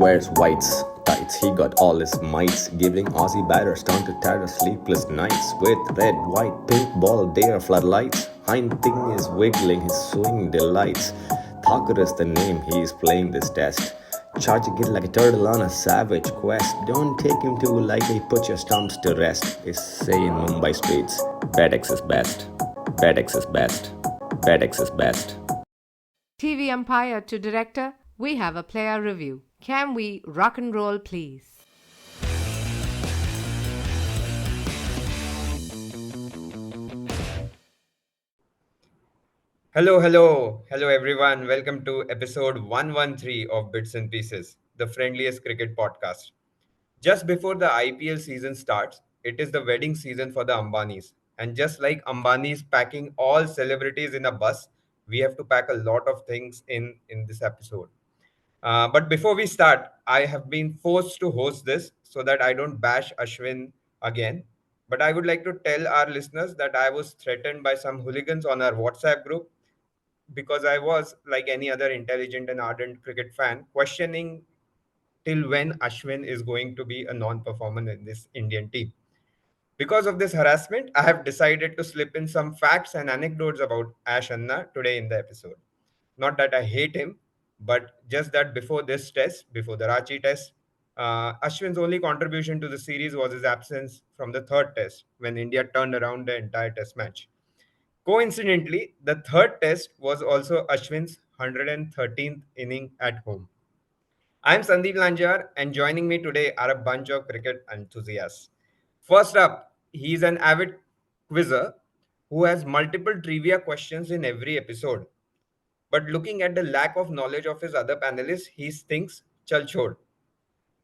wears whites tights. He got all his mites, giving Aussie batters time to tire sleepless nights with red, white, pink ball. There floodlights. Hind thing is wiggling his swing delights. Thakur is the name. He is playing this test. Charging it like a turtle on a savage quest. Don't take him too lightly. Put your stumps to rest. They say in Mumbai streets, Bedex is best. Bedex is best. Bedex is best. TV umpire to director, we have a player review. Can we rock and roll, please? Hello everyone. Welcome to episode 113 of Bits and Pieces, the friendliest cricket podcast. Just before the IPL season starts, it is the wedding season for the Ambanis. And just like Ambani's packing all celebrities in a bus, we have to pack a lot of things in this episode. But before we start, I have been forced to host this so that I don't bash Ashwin again. But I would like to tell our listeners that I was threatened by some hooligans on our WhatsApp group because I was, like any other intelligent and ardent cricket fan, questioning till when Ashwin is going to be a non-performer in this Indian team. Because of this harassment, I have decided to slip in some facts and anecdotes about Ash Anna today in the episode. Not that I hate him, but just that before this test, before the Ranji test, Ashwin's only contribution to the series was his absence from the third test when India turned around the entire test match. Coincidentally, the third test was also Ashwin's 113th inning at home. I'm Sandeep Lanjar, and joining me today are a bunch of cricket enthusiasts. First up, he's an avid quizzer who has multiple trivia questions in every episode. But looking at the lack of knowledge of his other panelists, he thinks, chal chhod.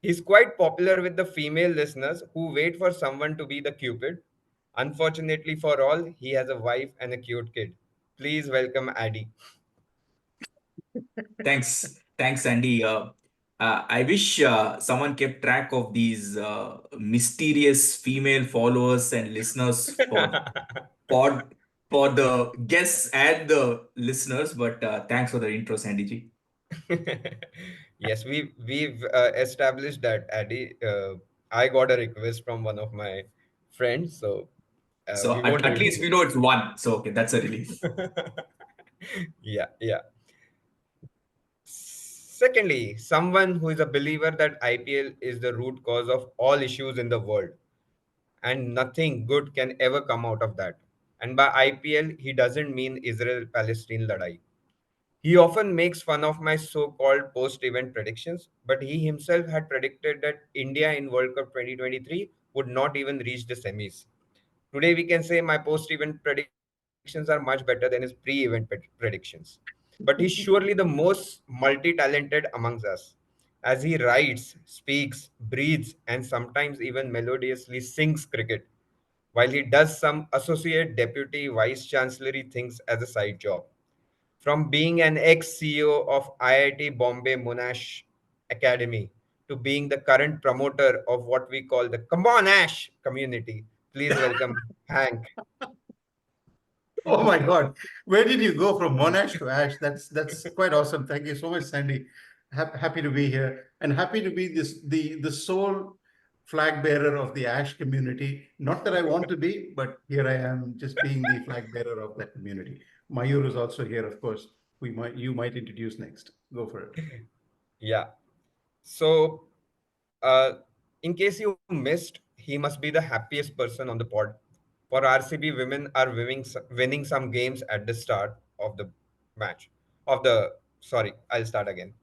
He's quite popular with the female listeners who wait for someone to be the Cupid. Unfortunately for all, he has a wife and a cute kid. Please welcome Addy. Thanks, Andy. I wish someone kept track of these mysterious female followers and listeners for for the guests and the listeners. But thanks for the intro, Sandy ji. Yes, we've established that, Addy. I got a request from one of my friends, so we So won't at least reveal we know it's one. So okay, that's a relief. it. Yeah. Secondly, someone who is a believer that IPL is the root cause of all issues in the world and nothing good can ever come out of that. And by IPL, he doesn't mean Israel Palestine Ladai. He often makes fun of my so called post event predictions, but he himself had predicted that India in World Cup 2023 would not even reach the semis. Today, we can say my post event predictions are much better than his pre event predictions. But he's surely the most multi talented amongst us. As he writes, speaks, breathes, and sometimes even melodiously sings cricket, while he does some associate deputy vice chancellery things as a side job. From being an ex CEO of IIT Bombay Monash Academy to being the current promoter of what we call the Come On Ash community, please welcome Hank. Oh my God. Where did you go from Monash to Ash? That's quite awesome. Thank you so much, Sandy. Happy to be here and happy to be the sole flag bearer of the Ash community. Not that I want to be, but here I am just being the flag bearer of that community. Mayur is also here, of course. You might introduce next. Go for it. Yeah. So, uh, in case you missed, he must be the happiest person on the pod. For RCB, women are winning some games at the start of the match. Sorry, I'll start again.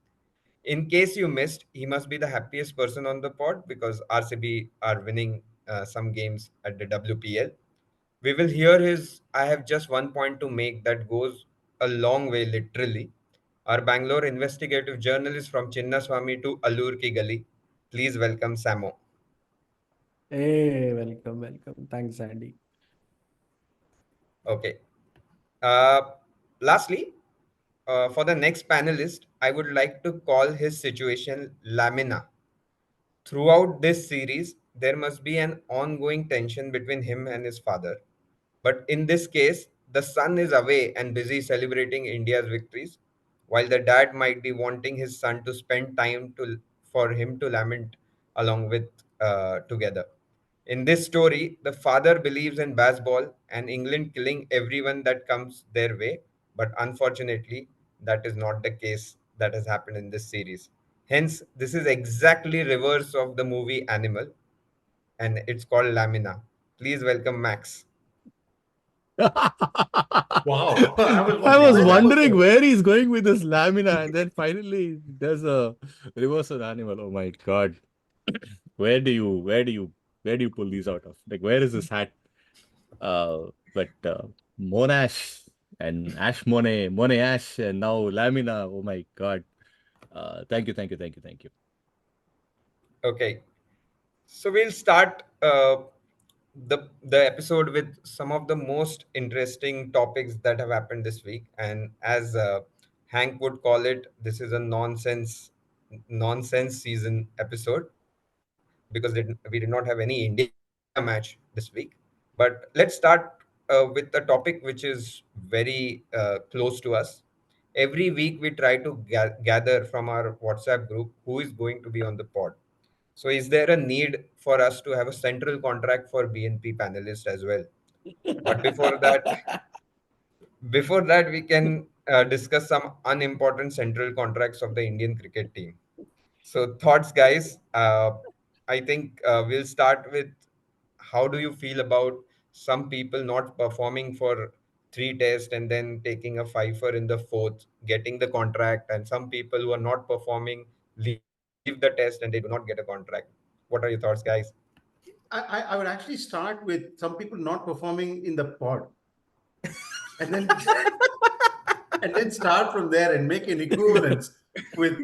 In case you missed, he must be the happiest person on the pod because RCB are winning some games at the WPL. We will hear his I have just one point to make that goes a long way, literally. Our Bangalore investigative journalist from Chinnaswamy to Allur Ki Gali. Please welcome Samo. Hey, welcome. Thanks, Andy. Okay. Uh, Lastly, for the next panelist, I would like to call his situation Lamina. Throughout this series, there must be an ongoing tension between him and his father. But in this case, the son is away and busy celebrating India's victories, while the dad might be wanting his son to spend time to for him to lament along with together. In this story, the father believes in baseball and England killing everyone that comes their way, but unfortunately, that is not the case that has happened in this series. Hence, this is exactly reverse of the movie Animal, and it's called Lamina. Please welcome Max. Wow. I was I wondering was where that was wondering going. where he's going with this lamina, and then finally there's a reversal animal. Oh my God. Where do you pull these out of? Like, where is this hat? But Monash and Ash Monet Ash, and now Lamina. Oh my God. Thank you. Okay, so we'll start the episode with some of the most interesting topics that have happened this week, and as Hank would call it, this is a nonsense season episode because we did not have any India match this week. But let's start with a topic which is very close to us. Every week we try to gather from our WhatsApp group who is going to be on the pod. So, is there a need for us to have a central contract for BNP panelists as well? But before that, we can discuss some unimportant central contracts of the Indian cricket team. So, thoughts, guys. I think we'll start with how do you feel about some people not performing for three tests and then taking a fifer in the fourth, getting the contract, and some people who are not performing leave the test and they do not get a contract. What are your thoughts, guys? I would actually start with some people not performing in the pod, and then and then start from there and make an equivalence with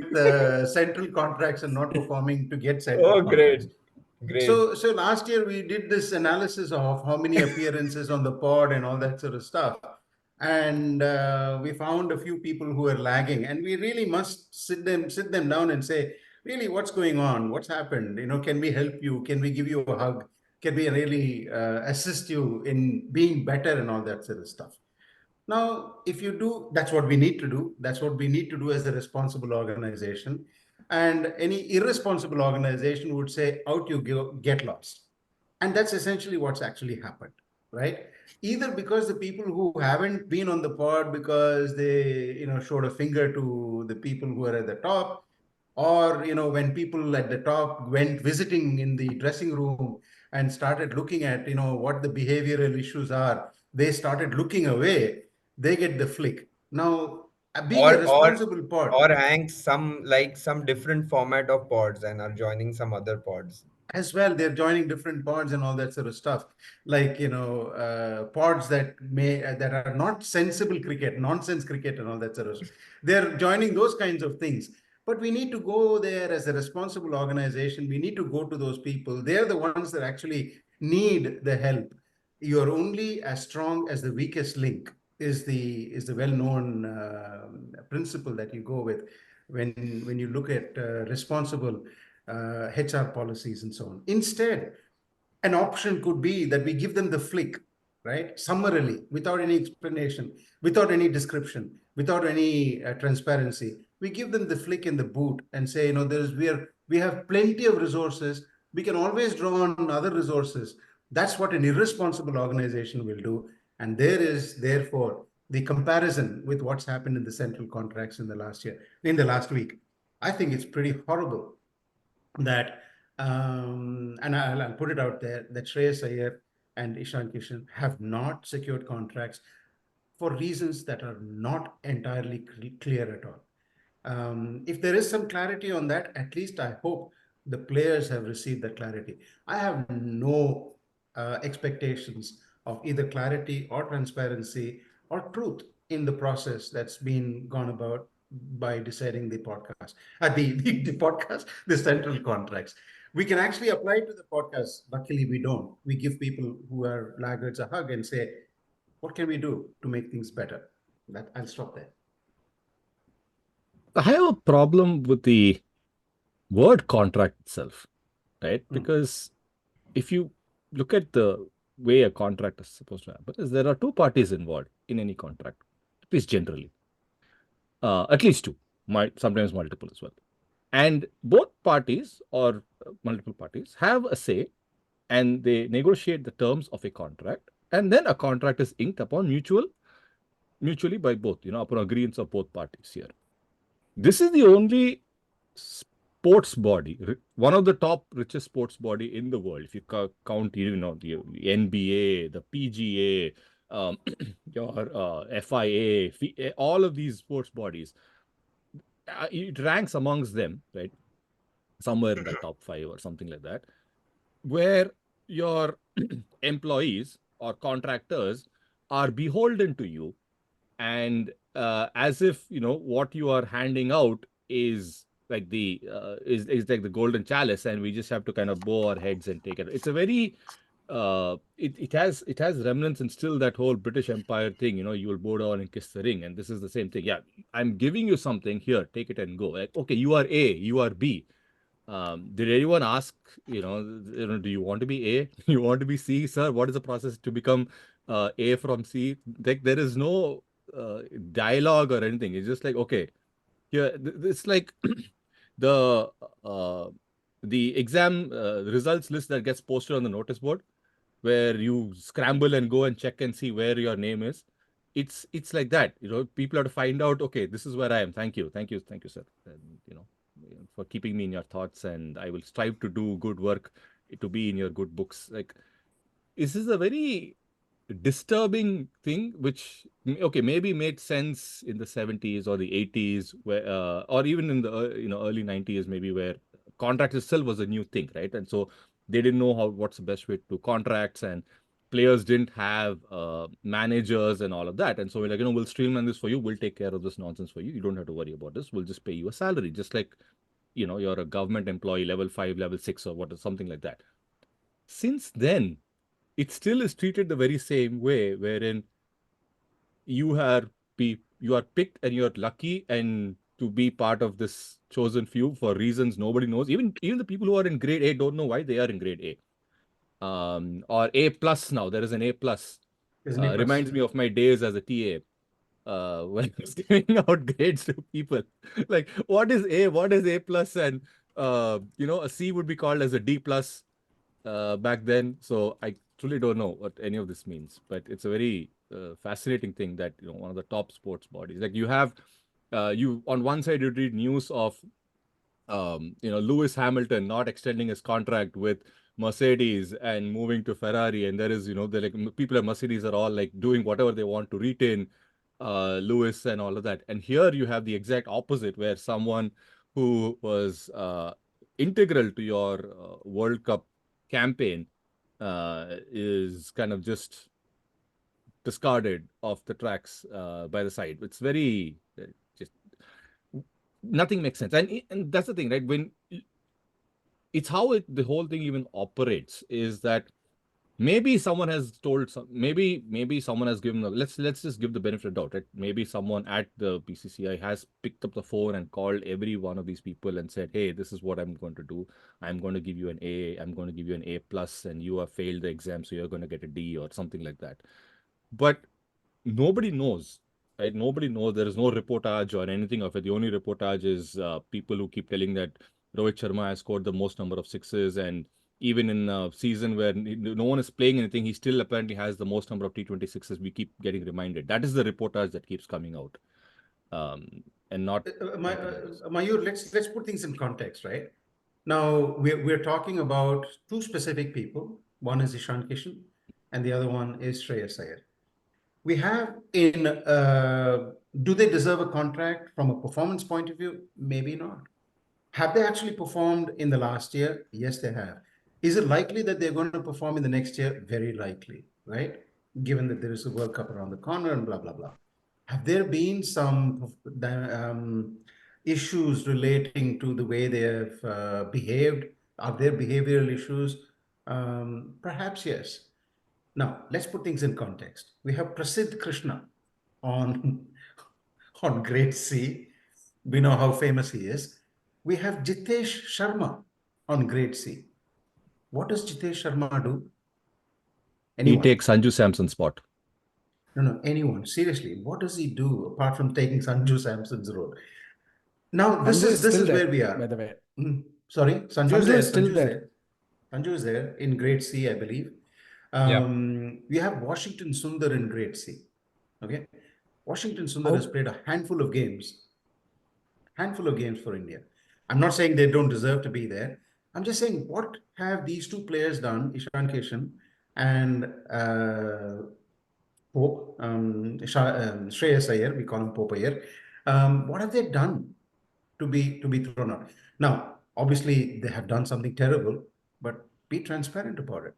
central contracts and not performing to get central Oh, contracts. great. Great. So last year we did this analysis of how many appearances on the pod and all that sort of stuff, and we found a few people who are lagging, and we really must sit them down and say, really, what's going on? What's happened? Can we help you? Can we give you a hug? Can we really assist you in being better and all that sort of stuff? Now, if you do, that's what we need to do. That's what we need to do as a responsible organization. And any irresponsible organization would say, out you go, get lost. And that's essentially what's actually happened, right? Either because the people who haven't been on the pod because they, showed a finger to the people who are at the top, or, when people at the top went visiting in the dressing room and started looking at, what the behavioral issues are, they started looking away, they get the flick. Now, being a Or or responsible pod, or hang some different format of pods and are joining some other pods. as well, they're joining different pods and all that sort of stuff, like pods that are not sensible cricket, nonsense cricket and all that sort of stuff. They're joining those kinds of things. But we need to go there as a responsible organization. We need to go to those people. They're the ones that actually need the help. You're only as strong as the weakest link, is the well-known principle that you go with when you look at responsible HR policies and so on. Instead, an option could be that we give them the flick, right? Summarily, without any explanation, without any description, without any transparency. We give them the flick in the boot and say, we have plenty of resources. We can always draw on other resources. That's what an irresponsible organization will do. And there is, therefore, the comparison with what's happened in the central contracts in the last week. I think it's pretty horrible that, and I'll put it out there, that Shreyas Iyer and Ishan Kishan have not secured contracts for reasons that are not entirely clear at all. If there is some clarity on that, at least I hope the players have received that clarity. I have no expectations of either clarity or transparency or truth in the process that's been gone about by deciding the podcast, the podcast, the central contracts. We can actually apply to the podcast. Luckily, we don't. We give people who are laggards a hug and say, what can we do to make things better? I'll stop there. I have a problem with the word contract itself, right? Because if you look at the way a contract is supposed to happen, is there are two parties involved in any contract, at least generally. At least two, sometimes multiple as well. And both parties or multiple parties have a say, and they negotiate the terms of a contract, and then a contract is inked upon mutually by both, upon agreements of both parties here. This is the only sports body, one of the top richest sports body in the world. If you count, the NBA, the PGA, your FIA, all of these sports bodies, it ranks amongst them, right? Somewhere in the top 5 or something like that, where your employees or contractors are beholden to you, and as if what you are handing out is like is like the golden chalice, and we just have to kind of bow our heads and take it. It's a very it has remnants and still that whole British Empire thing. You will bow down and kiss the ring, and this is the same thing. Yeah, I'm giving you something here, take it and go. Like, okay, you are A, you are B. Did anyone ask, do you want to be A? You want to be C, sir? What is the process to become A from C? Like, there is no dialogue or anything. It's just like, okay, yeah, it's like the exam results list that gets posted on the notice board, where you scramble and go and check and see where your name is. It's like that. People have to find out, okay, this is where I am. Thank you, sir. And, for keeping me in your thoughts, and I will strive to do good work to be in your good books. Like, this is a very disturbing thing, which, okay, maybe made sense in the 70s or the 80s, where or even in the early 90s, maybe, where contract itself was a new thing, right? And so they didn't know what's the best way to do contracts, and players didn't have managers and all of that. And so we're like, we'll streamline this for you, we'll take care of this nonsense for you, you don't have to worry about this, we'll just pay you a salary, just like you're a government employee, level 5, level 6, or something like that. Since then, it still is treated the very same way, wherein you are picked and you're lucky and to be part of this chosen few for reasons nobody knows. Even the people who are in grade A don't know why they are in grade A. Or A plus now. There is an A plus. Reminds me of my days as a TA. When I was giving out grades to people. Like, what is A? What is A plus? And a C would be called as a D plus back then. So I truly don't know what any of this means, but it's a very fascinating thing that one of the top sports bodies, like, you have you on one side you read news of Lewis Hamilton not extending his contract with Mercedes and moving to Ferrari, and there is people at Mercedes are all like doing whatever they want to retain Lewis and all of that. And here you have the exact opposite, where someone who was integral to your World Cup campaign is kind of just discarded off the tracks by the side. It's very just nothing makes sense, and that's the thing, right? When it's how the whole thing even operates is that maybe someone has told maybe someone has given let's just give the benefit of doubt, right? Maybe someone at the BCCI has picked up the phone and called every one of these people and said, hey, this is what I'm going to do. I'm going to give you an A, I'm going to give you an A plus, and you have failed the exam, so you're going to get a D or something like that. But nobody knows, right? Nobody knows. There is no reportage or anything of it. The only reportage is people who keep telling that Rohit Sharma has scored the most number of sixes, and even in a season where no one is playing anything, he still apparently has the most number of T20 sixes. We keep getting reminded. That is the reportage that keeps coming out, and not. Mayur, let's put things in context, right? Now we're talking about two specific people. One is Ishan Kishan, and the other one is Shreyas Iyer. We have do they deserve a contract from a performance point of view? Maybe not. Have they actually performed in the last year? Yes, they have. Is it likely that they're going to perform in the next year? Very likely, right? Given that there is a World Cup around the corner and blah, blah, blah. Have there been some issues relating to the way they have behaved? Are there behavioral issues? Perhaps yes. Now, let's put things in context. We have Prasidh Krishna on, on grade C. We know how famous he is. We have Jitesh Sharma on grade C. What does Jitesh Sharma do? Anyone? He takes Sanju Samson's spot. No, anyone. Seriously, what does he do apart from taking Sanju Samson's role? Now, this Sanju is this still is where there, we are. by the way. Sorry, Sanju is Sanju there. is still Sanju is there. there. Sanju is there in grade C, I believe. Yeah. We have Washington Sundar in grade C. Okay, Washington Sundar How- has played a handful of games for India. I'm not saying they don't deserve to be there. I'm just saying, what have these two players done, Ishan Kishan and Pope, Shreyas Iyer, we call him Pope Iyer. What have they done to be thrown out? Now, obviously, they have done something terrible, but be transparent about it.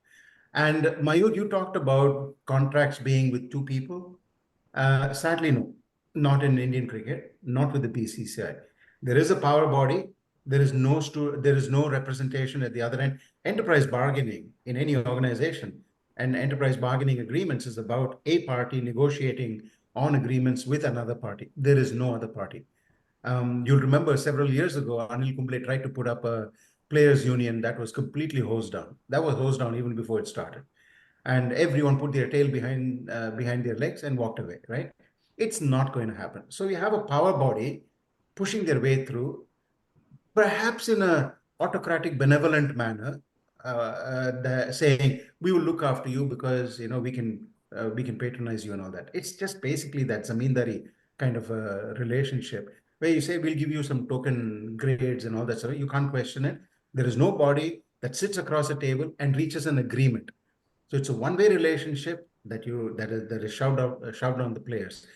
And Mayur, you talked about contracts being with two people. Sadly, no, not in Indian cricket, not with the BCCI. There is a power body. There is no representation at the other end. Enterprise bargaining in any organization and enterprise bargaining agreements is about a party negotiating on agreements with another party. There is no other party. You'll remember several years ago, Anil Kumble tried to put up a players' union that was completely hosed down. That was hosed down even before it started, and everyone put their tail behind their legs and walked away. Right? It's not going to happen. So we have a power body pushing their way through, perhaps in a autocratic, benevolent manner, saying we will look after you because we can patronize you and all that. It's just basically that zamindari kind of a relationship where you say we'll give you some token grades and all that stuff. You can't question it. There is no body that sits across a table and reaches an agreement. So it's a one-way relationship that is shoved on the players.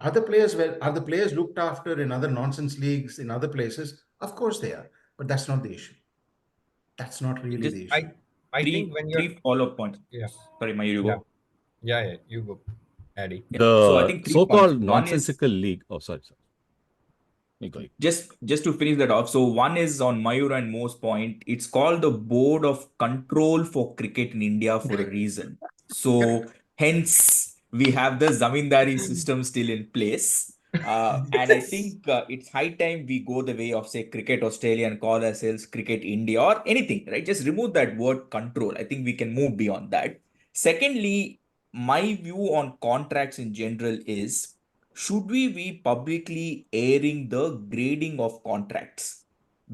Are the players looked after in other nonsense leagues in other places? Of course they are, but that's not the issue. That's not really Just the issue. I think when you're three follow-up points. yeah Sorry, Mayur, you yeah go. yeah you go, Addy. So I The think 3 points. so-called One is nonsensical league. Oh, sorry. You go. just to finish that off. So one is on Mayur and Mo's point. It's called the Board of Control for Cricket in India for a reason. So hence we have the zamindari system still in place. And I think it's high time we go the way of, say, Cricket Australia and call ourselves Cricket India or anything, right? Just remove that word control. I think we can move beyond that. Secondly, my view on contracts in general is, should we be publicly airing the grading of contracts?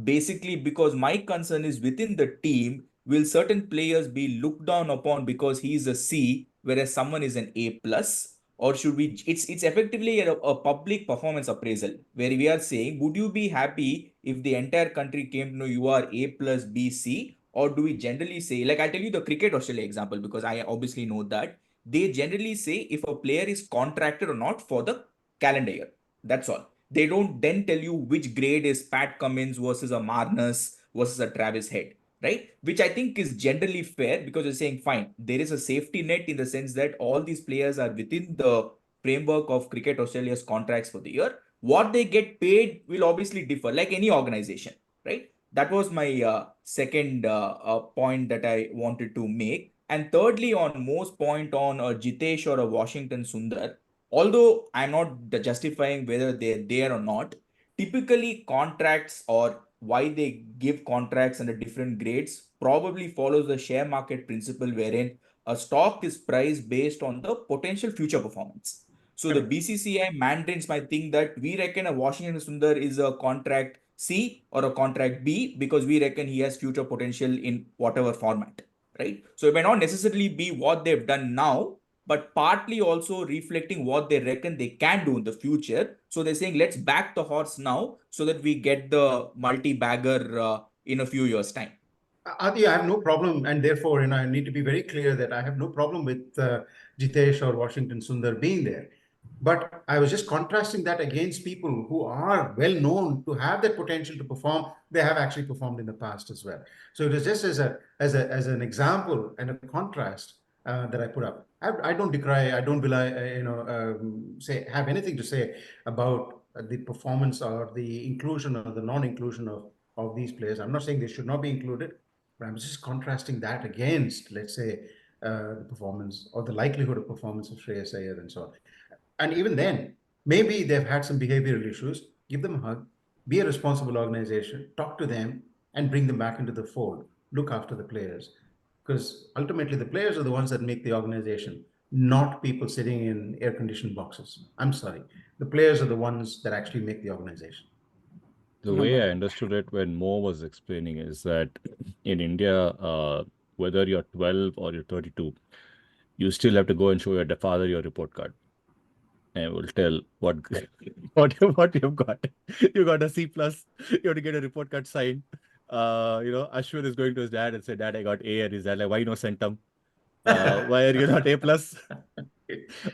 Basically, because my concern is within the team, will certain players be looked down upon because he is a C, whereas someone is an A plus? Or should we? It's effectively a public performance appraisal where we are saying, would you be happy if the entire country came to know you are A plus B C? Or do we generally say, like I'll tell you the Cricket Australia example because I obviously know that they generally say if a player is contracted or not for the calendar year. That's all. They don't then tell you which grade is Pat Cummins versus a Marnus versus a Travis Head, right? Which I think is generally fair because you're saying, fine, there is a safety net in the sense that all these players are within the framework of Cricket Australia's contracts for the year. What they get paid will obviously differ, like any organization, right? That was my second point that I wanted to make. And thirdly, on most point on a Jitesh or a Washington Sundar, although I'm not justifying whether they're there or not, typically contracts or why they give contracts under different grades probably follows the share market principle wherein a stock is priced based on the potential future performance. So the BCCI mandarins might think that we reckon a Washington Sundar is a contract C or a contract B because we reckon he has future potential in whatever format, right? So it may not necessarily be what they've done now, but partly also reflecting what they reckon they can do in the future. So they're saying, let's back the horse now so that we get the multi-bagger in a few years' time. Adi, I have no problem, and therefore, I need to be very clear that I have no problem with Jitesh or Washington Sundar being there. But I was just contrasting that against people who are well known to have that potential to perform. They have actually performed in the past as well. So it is just as an example and a contrast that I put up. I don't decry. I don't belie. Say have anything to say about the performance or the inclusion or the non-inclusion of these players. I'm not saying they should not be included. But I'm just contrasting that against, let's say, the performance or the likelihood of performance of Shreyas Iyer and so on. And even then, maybe they've had some behavioral issues. Give them a hug, be a responsible organization, talk to them, and bring them back into the fold. Look after the players. Because ultimately, the players are the ones that make the organization, not people sitting in air conditioned boxes. I'm sorry. The players are the ones that actually make the organization. The way I understood it when Mo was explaining is that in India, whether you're 12 or you're 32, you still have to go and show your father your report card, and will tell what what you've got. You got a C plus. You have to get a report card signed. Ashwin is going to his dad and say, "Dad, I got A," and his dad like, "Why no centum? Why are you not A plus?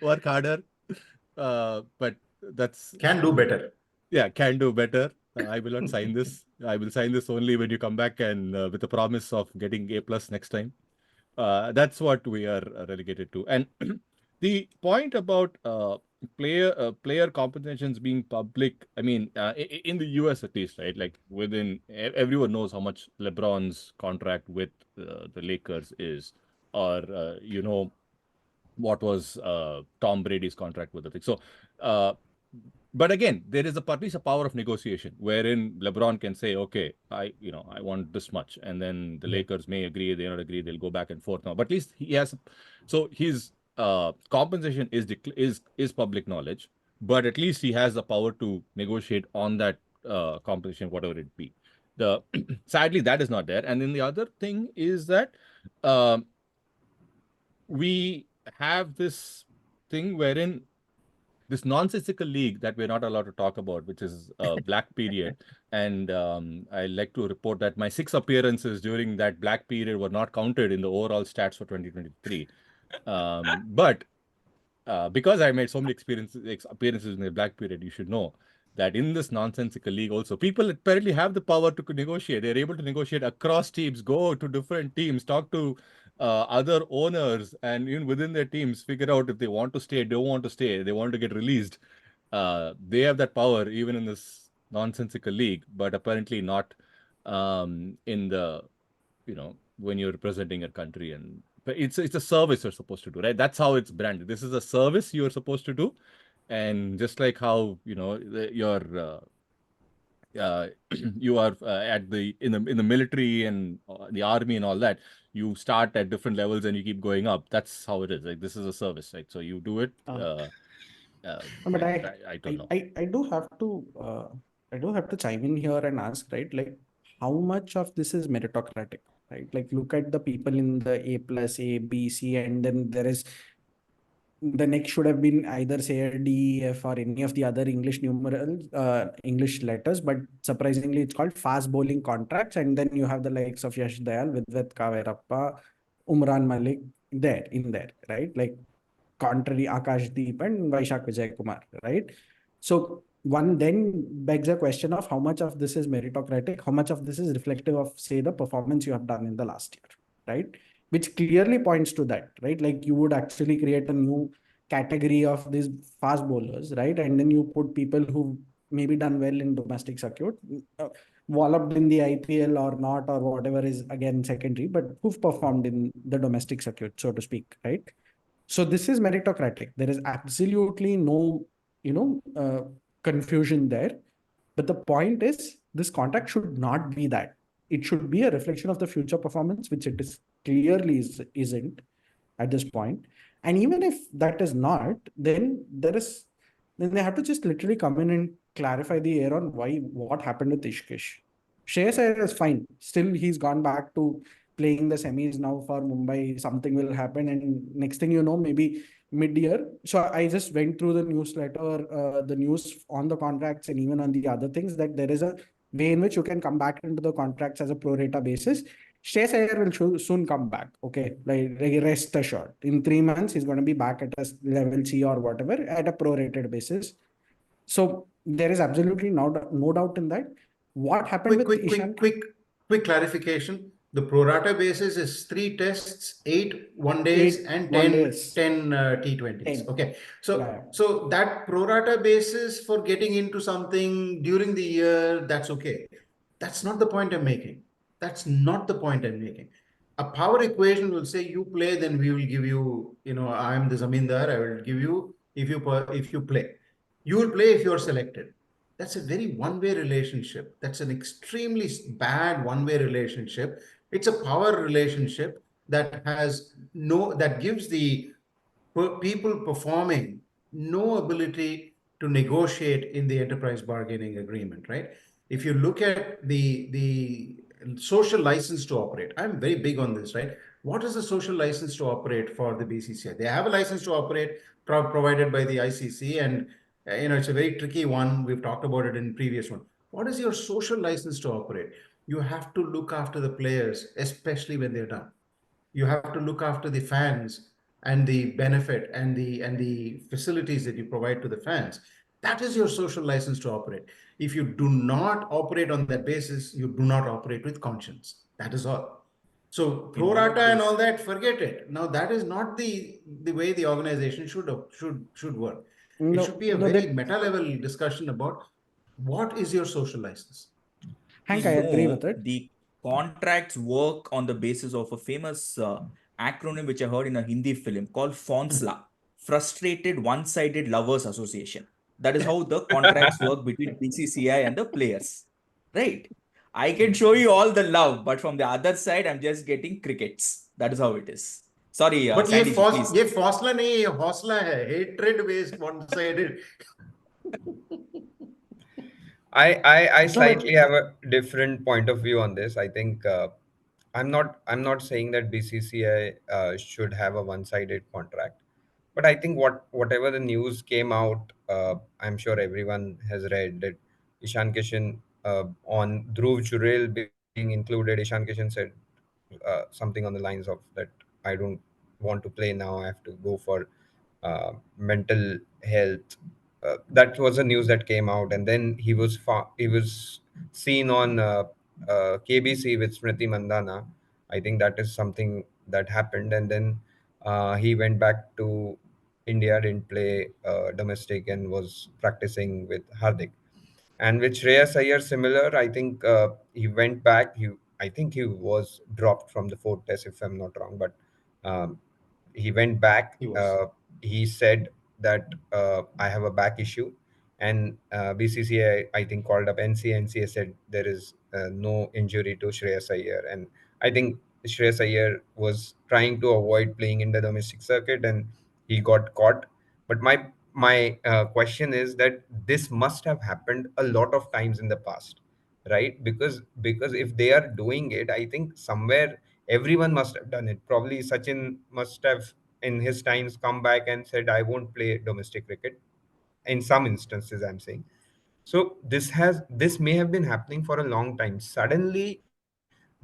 Work harder." But that's Can do better. Yeah, can do better. I will not sign this. I will sign this only when you come back and with the promise of getting A plus next time. That's what we are relegated to. And the point about player compensations being public, I mean, in the US at least, right? Like everyone knows how much LeBron's contract with the Lakers is, or what was Tom Brady's contract with the thing. So, but again, there is at least a power of negotiation wherein LeBron can say, okay, I want this much. And then the Lakers may agree, they not agree, they'll go back and forth now. But at least he has, so his compensation is public knowledge, but at least he has the power to negotiate on that compensation, whatever it be. Sadly, that is not there. And then the other thing is that we have this thing wherein this nonsensical league that we're not allowed to talk about, which is black period. And I like to report that my 6 appearances during that black period were not counted in the overall stats for 2023. But because I made so many appearances in the black period, you should know that in this nonsensical league also, people apparently have the power to negotiate. They're able to negotiate across teams, go to different teams, talk to other owners, and even within their teams, figure out if they want to stay, don't want to stay, they want to get released. They have that power even in this nonsensical league, but apparently not in the, when you're representing a country. And it's a service you're supposed to do, right? That's how it's branded. This is a service you're supposed to do. And just like how, you're you are in the military and the army and all that, you start at different levels and you keep going up. That's how it is. Like, this is a service, right? So you do it. But I don't know. I do have to chime in here and ask, right? Like, how much of this is meritocratic, right? Like, look at the people in the A plus, A, B, C, and then there is the next should have been either say a D, F, or any of the other English numerals, English letters, but surprisingly, it's called fast bowling contracts. And then you have the likes of Yash Dayal, Vidvet Kaverappa, Umran Malik in there, right? Like, contrary Akash Deep and Vaishak Vijay Kumar, right? So one then begs a question of how much of this is meritocratic, how much of this is reflective of, say, the performance you have done in the last year, right? Which clearly points to that, right? Like, you would actually create a new category of these fast bowlers, right? And then you put people who maybe done well in domestic circuit, walloped in the IPL or not, or whatever is again secondary, but who've performed in the domestic circuit, so to speak, right? So this is meritocratic. There is absolutely no, confusion there. But the point is, this contract should not be that. It should be a reflection of the future performance, which it is clearly isn't at this point. And even if that is not, then they have to just literally come in and clarify the air on what happened with Ishkish. Shreyas Iyer is fine. Still, he's gone back to playing the semis now for Mumbai. Something will happen, and next thing you know, maybe mid-year. So I just went through the newsletter, the news on the contracts, and even on the other things, that there is a way in which you can come back into the contracts as a pro rata basis. Shreyas Iyer will soon come back. Okay, like rest assured. In 3 months, he's going to be back at a level C or whatever at a pro-rated basis. So there is absolutely no doubt in that. What happened with Ishan? Quick clarification. The pro rata basis is 3 tests, 8 one-days, and 10 T20s. Okay. So that pro rata basis for getting into something during the year, that's okay. That's not the point I'm making. That's not the point I'm making. A power equation will say you play, then we will give you, I'm the Zamindar, I will give you if you play. You will play if you're selected. That's a very one-way relationship. That's an extremely bad one-way relationship. It's a power relationship that gives the people performing no ability to negotiate in the enterprise bargaining agreement, right? If you look at the social license to operate, I'm very big on this, right? What is the social license to operate for the BCCI? They have a license to operate provided by the ICC, and it's a very tricky one. We've talked about it in previous one. What is your social license to operate? You have to look after the players, especially when they're done. You have to look after the fans and the benefit and the facilities that you provide to the fans. That is your social license to operate. If you do not operate on that basis, you do not operate with conscience. That is all. So pro rata and all that, forget it. Now that is not the way the organization should work. It should be a very meta level discussion about what is your social license. Hank, I agree with it. The contracts work on the basis of a famous acronym which I heard in a Hindi film called FONSLA, Frustrated One-Sided Lovers Association. That is how the contracts work between BCCI and the players, right? I can show you all the love, but from the other side, I'm just getting crickets. That is how it is. Sorry, But Sandy, please. ये फौसला नहीं, ये हौसला है. Hatred based, one-sided. I slightly have a different point of view on this. I think I'm not saying that BCCI should have a one-sided contract, but I think whatever the news came out, I'm sure everyone has read that Ishan Kishan on Dhruv Jurel being included. Ishan Kishan said something on the lines of that I don't want to play now. I have to go for mental health. That was a news that came out, and then he was seen on KBC with Smriti Mandana. I think that is something that happened, and then he went back to India, didn't play domestic, and was practicing with Hardik. And with Shreyas Iyer, similar. I think he went back. I think he was dropped from the fourth test, if I'm not wrong, but he went back. He said that I have a back issue, and BCCI I think called up NCA. NCA said there is no injury to Shreyas Iyer, and I think Shreyas Iyer was trying to avoid playing in the domestic circuit, and he got caught. But my question is that this must have happened a lot of times in the past, right? Because if they are doing it, I think somewhere everyone must have done it. Probably Sachin must have in his times come back and said I won't play domestic cricket. In some instances, I'm saying. So this may have been happening for a long time. Suddenly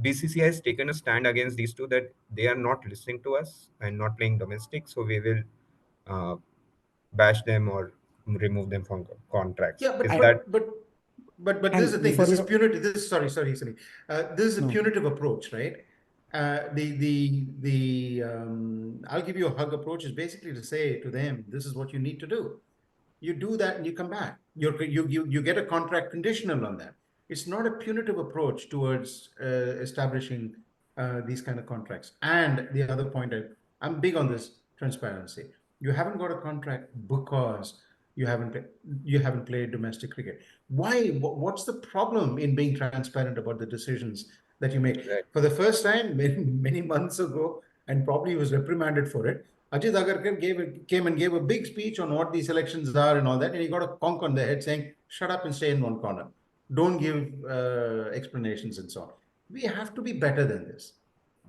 BCCI has taken a stand against these two that they are not listening to us and not playing domestic, so we will uh, bash them or remove them from contracts. Yeah, but this is the thing. This is punitive. Sorry. This is a punitive approach, right? I'll give you a hug approach is basically to say to them, this is what you need to do. You do that and you come back. You get a contract conditional on that. It's not a punitive approach towards establishing these kind of contracts. And the other point, I'm big on this transparency. You haven't got a contract because you haven't played domestic cricket. Why? What's the problem in being transparent about the decisions that you make? Right. For the first time, many months ago, and probably he was reprimanded for it, Ajit Agarkar came and gave a big speech on what these elections are and all that, and he got a conk on the head saying, shut up and stay in one corner. Don't give explanations and so on. We have to be better than this.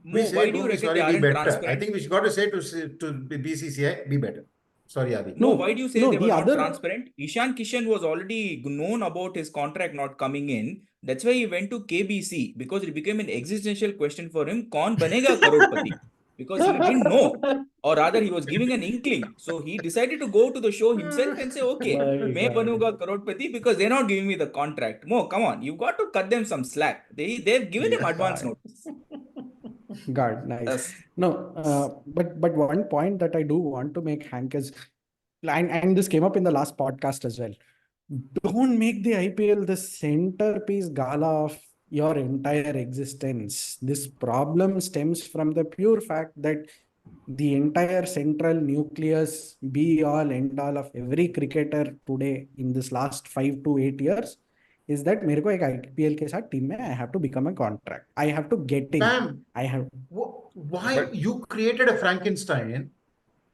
We say, don't be sorry, be better. I think we should got to say to BCCI, be better. Sorry, Adi. No, why do you say they were not transparent? Ishan Kishan was already known about his contract not coming in. That's why he went to KBC, because it became an existential question for him. Kaun banega crorepati? Because he didn't know, or rather he was giving an inkling. So he decided to go to the show himself and say, okay, main banuga crorepati because they're not giving me the contract. Mo, come on, you've got to cut them some slack. They've given him advance notice. God, nice. No, but one point that I do want to make, Hank, is, and this came up in the last podcast as well. Don't make the IPL the centerpiece gala of your entire existence. This problem stems from the pure fact that the entire central nucleus, be all end all of every cricketer today in this last 5 to 8 years is that मेरे को एक IPL के साथ team में I have to become a contract. I have to get in. Bam. Why you created a Frankenstein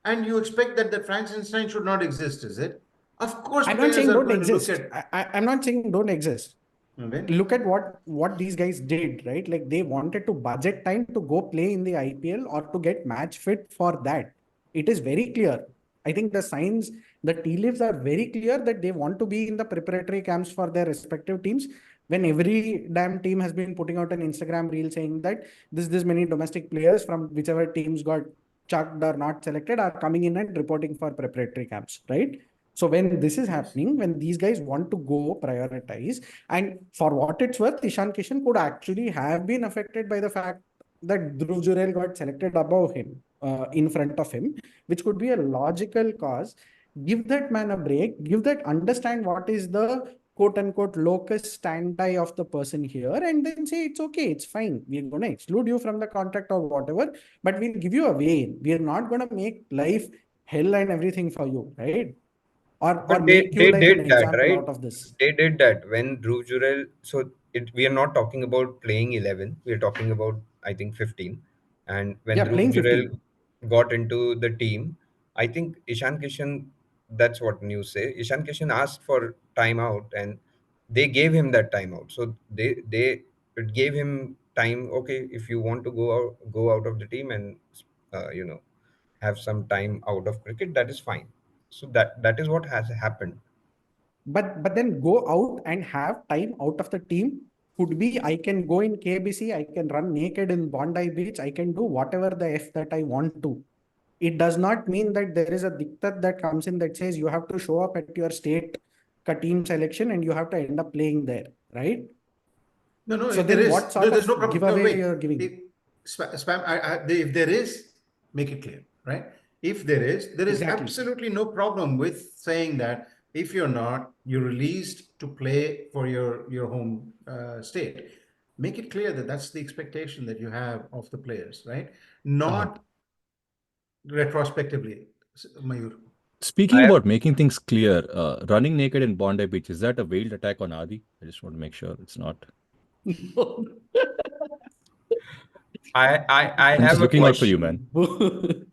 and you expect that Frankenstein should not exist, is it? Of course, I'm not saying don't exist. I'm not saying don't exist. And then look at what these guys did, right? Like they wanted to budget time to go play in the IPL or to get match fit for that. It is very clear. I think the signs, the tea leaves are very clear that they want to be in the preparatory camps for their respective teams. When every damn team has been putting out an Instagram reel saying that this many domestic players from whichever teams got chucked or not selected are coming in and reporting for preparatory camps, right? So when this is happening, when these guys want to go prioritize, and for what it's worth, Ishan Kishan could actually have been affected by the fact that Dhruv Jurel got selected above him, in front of him, which could be a logical cause. Give that man a break, give that, understand what is the quote unquote locus standi of the person here, and then say it's okay, it's fine. We're going to exclude you from the contract or whatever, but we'll give you a way in. We're not going to make life hell and everything for you, right? Or But make you they like an did that, example right? out of this. They did that when Dhruv Jurel. So we are not talking about playing 11. We are talking about, I think, 15. And when Yeah, Dhruv playing Jurel 15. got into the team, I think Ishan Kishan. That's what news say. Ishan Kishan asked for timeout, and they gave him that timeout. So they it gave him time. Okay, if you want to go out of the team and you know, have some time out of cricket, that is fine. So that is what has happened. But then go out and have time out of the team could be, I can go in KBC, I can run naked in Bondi Beach, I can do whatever the F that I want to. It does not mean that there is a diktat that comes in that says you have to show up at your state team selection and you have to end up playing there, right? no, So if there then is, what sort there's no of problem. No, giveaway wait. you're giving? If, spam, if there is, make it clear, right? If there is Exactly. absolutely no problem with saying that if you're not, you're released to play for your home state. Make it clear that that's the expectation that you have of the players, right? Not retrospectively, Mayur. Speaking I have about making things clear, running naked in Bondi Beach, is that a veiled attack on Adi? I just want to make sure it's not. I I'm just have a looking out for you, man. question.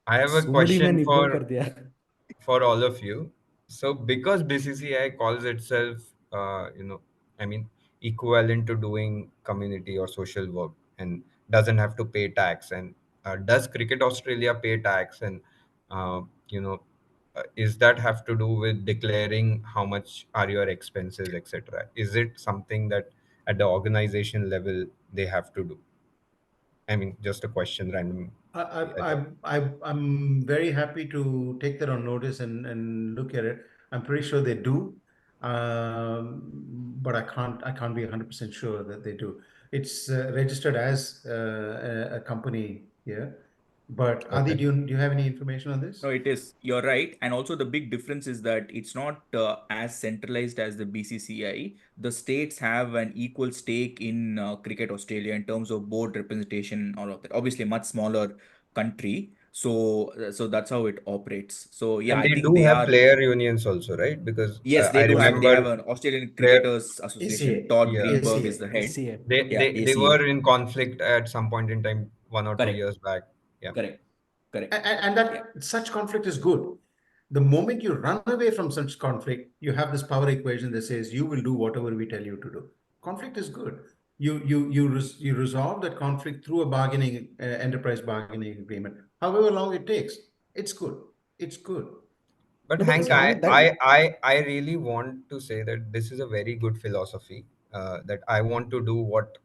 I have a Somebody question ने निब्बो कर दिया. for all of you. So because BCCI calls itself, I mean, equivalent to doing community or social work and doesn't have to pay tax, and does Cricket Australia pay tax, and uh, you know, is that have to do with declaring how much are your expenses, etc.? Is it something that at the organization level they have to do? I mean, just a question, random. I'm very happy to take that on notice and look at it. I'm pretty sure they do, but I can't be 100% sure that they do. It's registered as a company here. But Adi, Okay. do you have any information on this? No, it is. You're right. And also, the big difference is that it's not as centralized as the BCCI. The states have an equal stake in Cricket Australia in terms of board representation, all of that. Obviously, a much smaller country. So that's how it operates. So, yeah, And I they think do they have are. player unions also, right? Because Yes, they I do have. They have remember an Australian player, Cricketers Association. ACA, Todd yeah, Greenberg ACA, is the head. SCA. Yeah, they ACA. were in conflict at some point in time, 1 or 2 years Correct. back. Yeah. Correct. Correct. and Yeah. that such conflict is good. The moment you run away from such conflict, you have this power equation that says you will do whatever we tell you to do. Conflict is good. You resolve that conflict through a bargaining enterprise bargaining agreement, however long it takes. It's good. It's good. But No, but Hank, see, I, Amit, that I, I, I really want to say that this is a very good philosophy. That I want to do what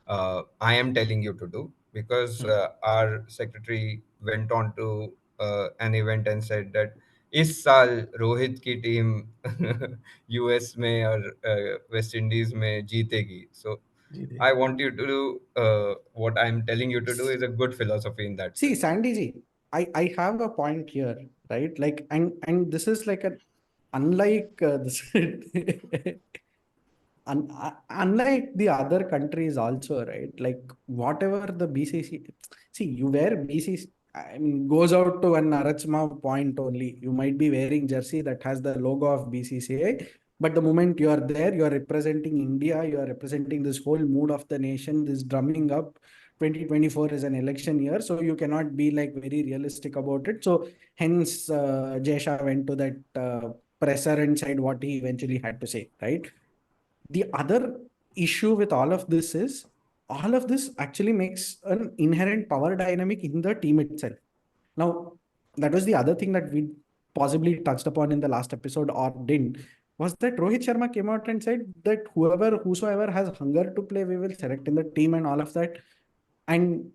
I am telling you to do, because our secretary went on to an event and said that इस साल रोहित की team US में और West Indies में जीतेगी. So I want you to do what I'm telling you to do is a good philosophy in that see, sense. Sandy ji, I have a point here, right? Like, and this is like a, unlike this, unlike the other countries also, right? Like whatever the BCC, see, you wear BCC, I mean, goes out to an Arachma point only. You might be wearing jersey that has the logo of BCCI, but the moment you are there, you are representing India, you are representing this whole mood of the nation, this drumming up. 2024 is an election year, so you cannot be like very realistic about it. So hence, Jay Shah went to that presser and said what he eventually had to say, right? The other issue with all of this is all of this actually makes an inherent power dynamic in the team itself. Now, that was the other thing that we possibly touched upon in the last episode or didn't, was that Rohit Sharma came out and said that whosoever has hunger to play, we will select in the team and all of that. And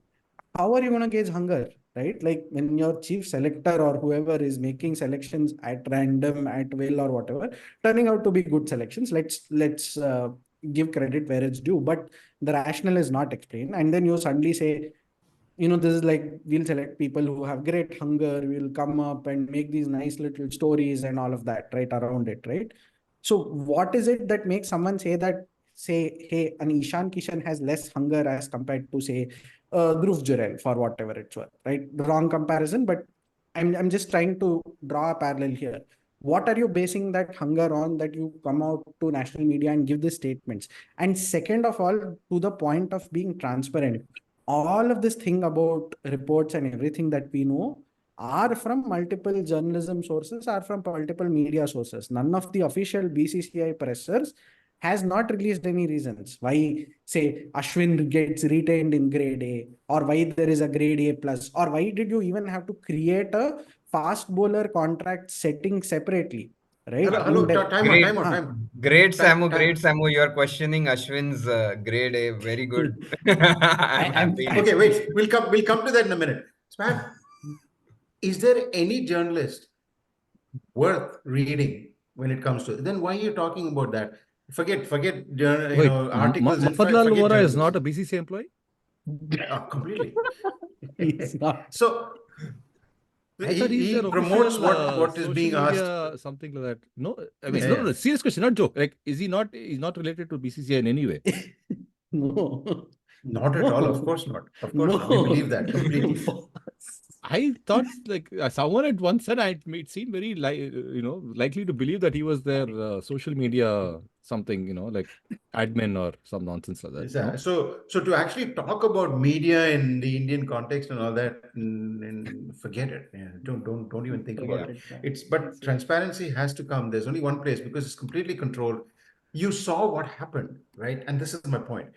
how are you going to gauge hunger, right? Like when your chief selector or whoever is making selections at random, at will or whatever, turning out to be good selections, let's give credit where it's due. But the rationale is not explained. And then you suddenly say, this is like, we'll select people who have great hunger, we'll come up and make these nice little stories and all of that, right, around it, right? So what is it that makes someone say, hey, an Ishan Kishan has less hunger as compared to, say, Dhruv Jurel, for whatever it's worth, right? Wrong comparison, but I'm just trying to draw a parallel here. What are you basing that hunger on, that you come out to national media and give these statements? And second of all, to the point of being transparent, all of this thing about reports and everything that we know are from multiple journalism sources, are from multiple media sources. None of the official BCCI pressers has not released any reasons why, say, Ashwin gets retained in grade A, or why there is a grade A plus, or why did you even have to create a fast bowler contract setting separately, right? Hello, time out. Great Time. Samu, you are questioning Ashwin's grade A. Very good. I'm happy. Okay, wait. We'll come to that in a minute. Spam, is there any journalist worth reading when it comes to? Then why are you talking about that? Forget Wait, articles. Mafatlal forget Vora is journalists. not a BCCI employee? Completely. It's not. So I thought he's he their promotes official, what is being social asked. media, something like that. No, I mean, Yeah, no, serious question, not joke. Like, he's not related to BCCI in any way. No. Not at all. Of course not. Of course not. We believe that completely. I thought like someone had once said it seemed very likely to believe that he was their social media something, like admin or some nonsense like that. No? So to actually talk about media in the Indian context and all that, forget it. Yeah, don't even think about it. But transparency has to come. There's only one place, because it's completely controlled. You saw what happened, right? And this is my point.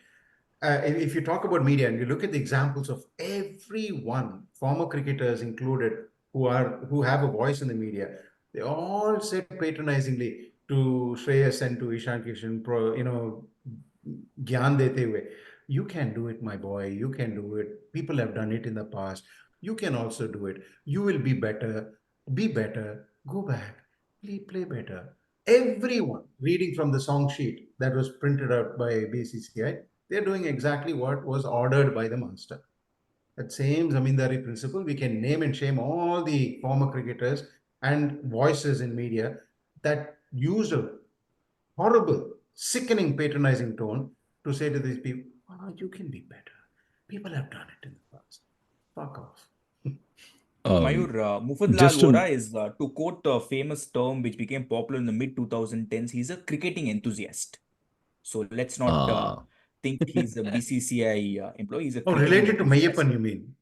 If you talk about media and you look at the examples of everyone, former cricketers included, who have a voice in the media, they all said patronizingly to Shreyas and to Ishan Kishan, gyan dete hue, you can do it, my boy. You can do it. People have done it in the past. You can also do it. You will be better. Be better. Go back. Play better. Everyone reading from the song sheet that was printed out by BCCI, they're doing exactly what was ordered by the master. That same Zamindari principle, we can name and shame all the former cricketers and voices in media that used a horrible, sickening, patronizing tone to say to these people, you can be better. People have done it in the past. Fuck off. Mayur, Mufa Vora is, to quote a famous term which became popular in the mid-2010s, he's a cricketing enthusiast. So let's not think he's a BCCI employee. He's a related to Mayappan, you mean?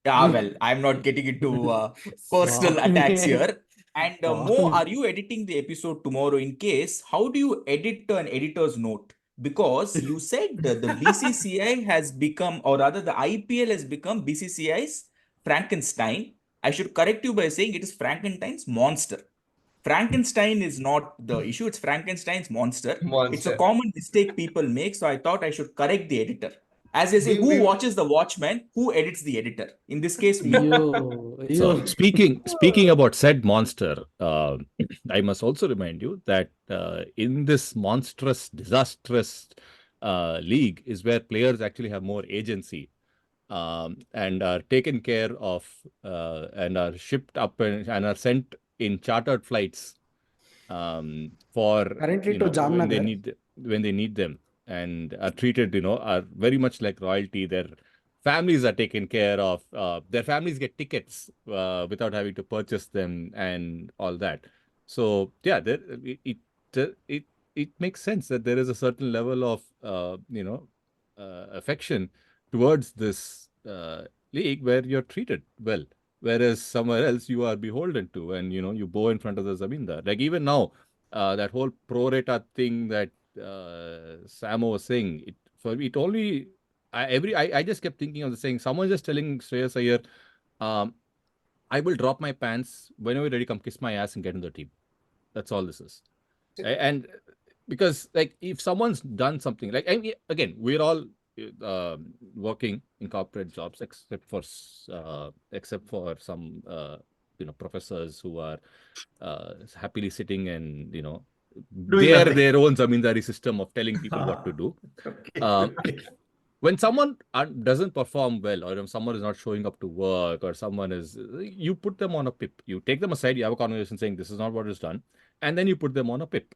Yeah, well, I'm not getting into personal attacks here. And Mo, are you editing the episode tomorrow? In case, how do you edit an editor's note? Because you said the BCCI has become, or rather the IPL has become BCCI's Frankenstein. I should correct you by saying it is Frankenstein's monster. Frankenstein is not the issue, it's Frankenstein's monster. It's a common mistake people make, so I thought I should correct the editor. As I say, who watches the Watchmen? Who edits the editor? In this case, me. So speaking about said monster, I must also remind you that in this monstrous, disastrous league is where players actually have more agency and are taken care of and are shipped up and are sent in chartered flights for currently to Jamnagar when they need them, and are treated, are very much like royalty. Their families are taken care of. Their families get tickets without having to purchase them and all that. So yeah, it makes sense that there is a certain level of affection towards this league where you're treated well, whereas somewhere else you are beholden to, and you bow in front of the zamindar. Like even now, that whole pro rata thing that Samo was saying, it only I just kept thinking of the saying. Someone just telling Shreyas Iyer, I will drop my pants whenever you're ready. Come kiss my ass and get in the team. That's all this is. And because like if someone's done something like, I mean, again, we're all working in corporate jobs except for some professors who are happily sitting and their own zamindari system of telling people what to do. When someone doesn't perform well, or if someone is not showing up to work, or someone is, you put them on a pip. You take them aside, you have a conversation saying this is not what is done, and then you put them on a pip.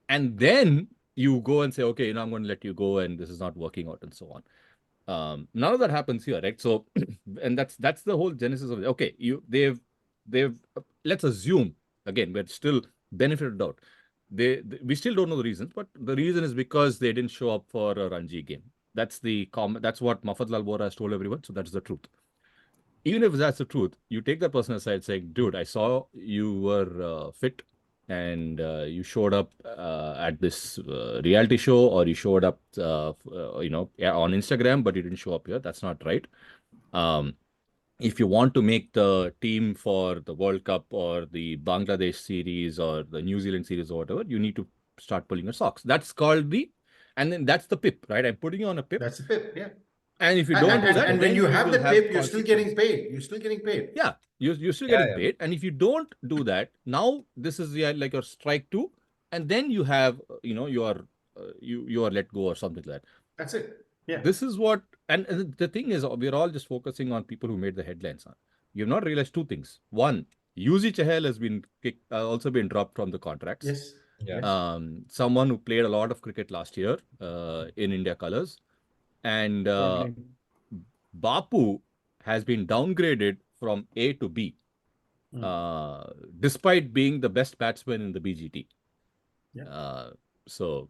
And then you go and say, okay, I'm going to let you go, and this is not working out, and so on. None of that happens here, right? So, and that's the whole genesis of it. Okay, they've let's assume, again, we're still benefit of doubt. We still don't know the reasons, but the reason is because they didn't show up for a Ranji game. That's what Mufa Bro has told everyone. So that's the truth. Even if that's the truth, you take that person aside saying, dude, I saw you were fit and you showed up at this reality show, or you showed up, on Instagram, but you didn't show up here. That's not right. If you want to make the team for the World Cup or the Bangladesh series or the New Zealand series or whatever, you need to start pulling your socks. That's called and then that's the pip, right? I'm putting you on a pip. That's the pip, yeah. And if you don't do that, and when you have the pip, you're still getting paid. You're still getting paid. Yeah, you're still getting paid. And if you don't do that, now this is like your strike 2, and then you have, you are let go or something like that. That's it. Yeah. This is what, and the thing is, we're all just focusing on people who made the headlines. You've not realized 2 things. One, Yuzi Chahal has been also been dropped from the contracts. Yes. Yeah. Someone who played a lot of cricket last year in India colours. And Bapu has been downgraded from A to B, despite being the best batsman in the BGT. Yeah. So,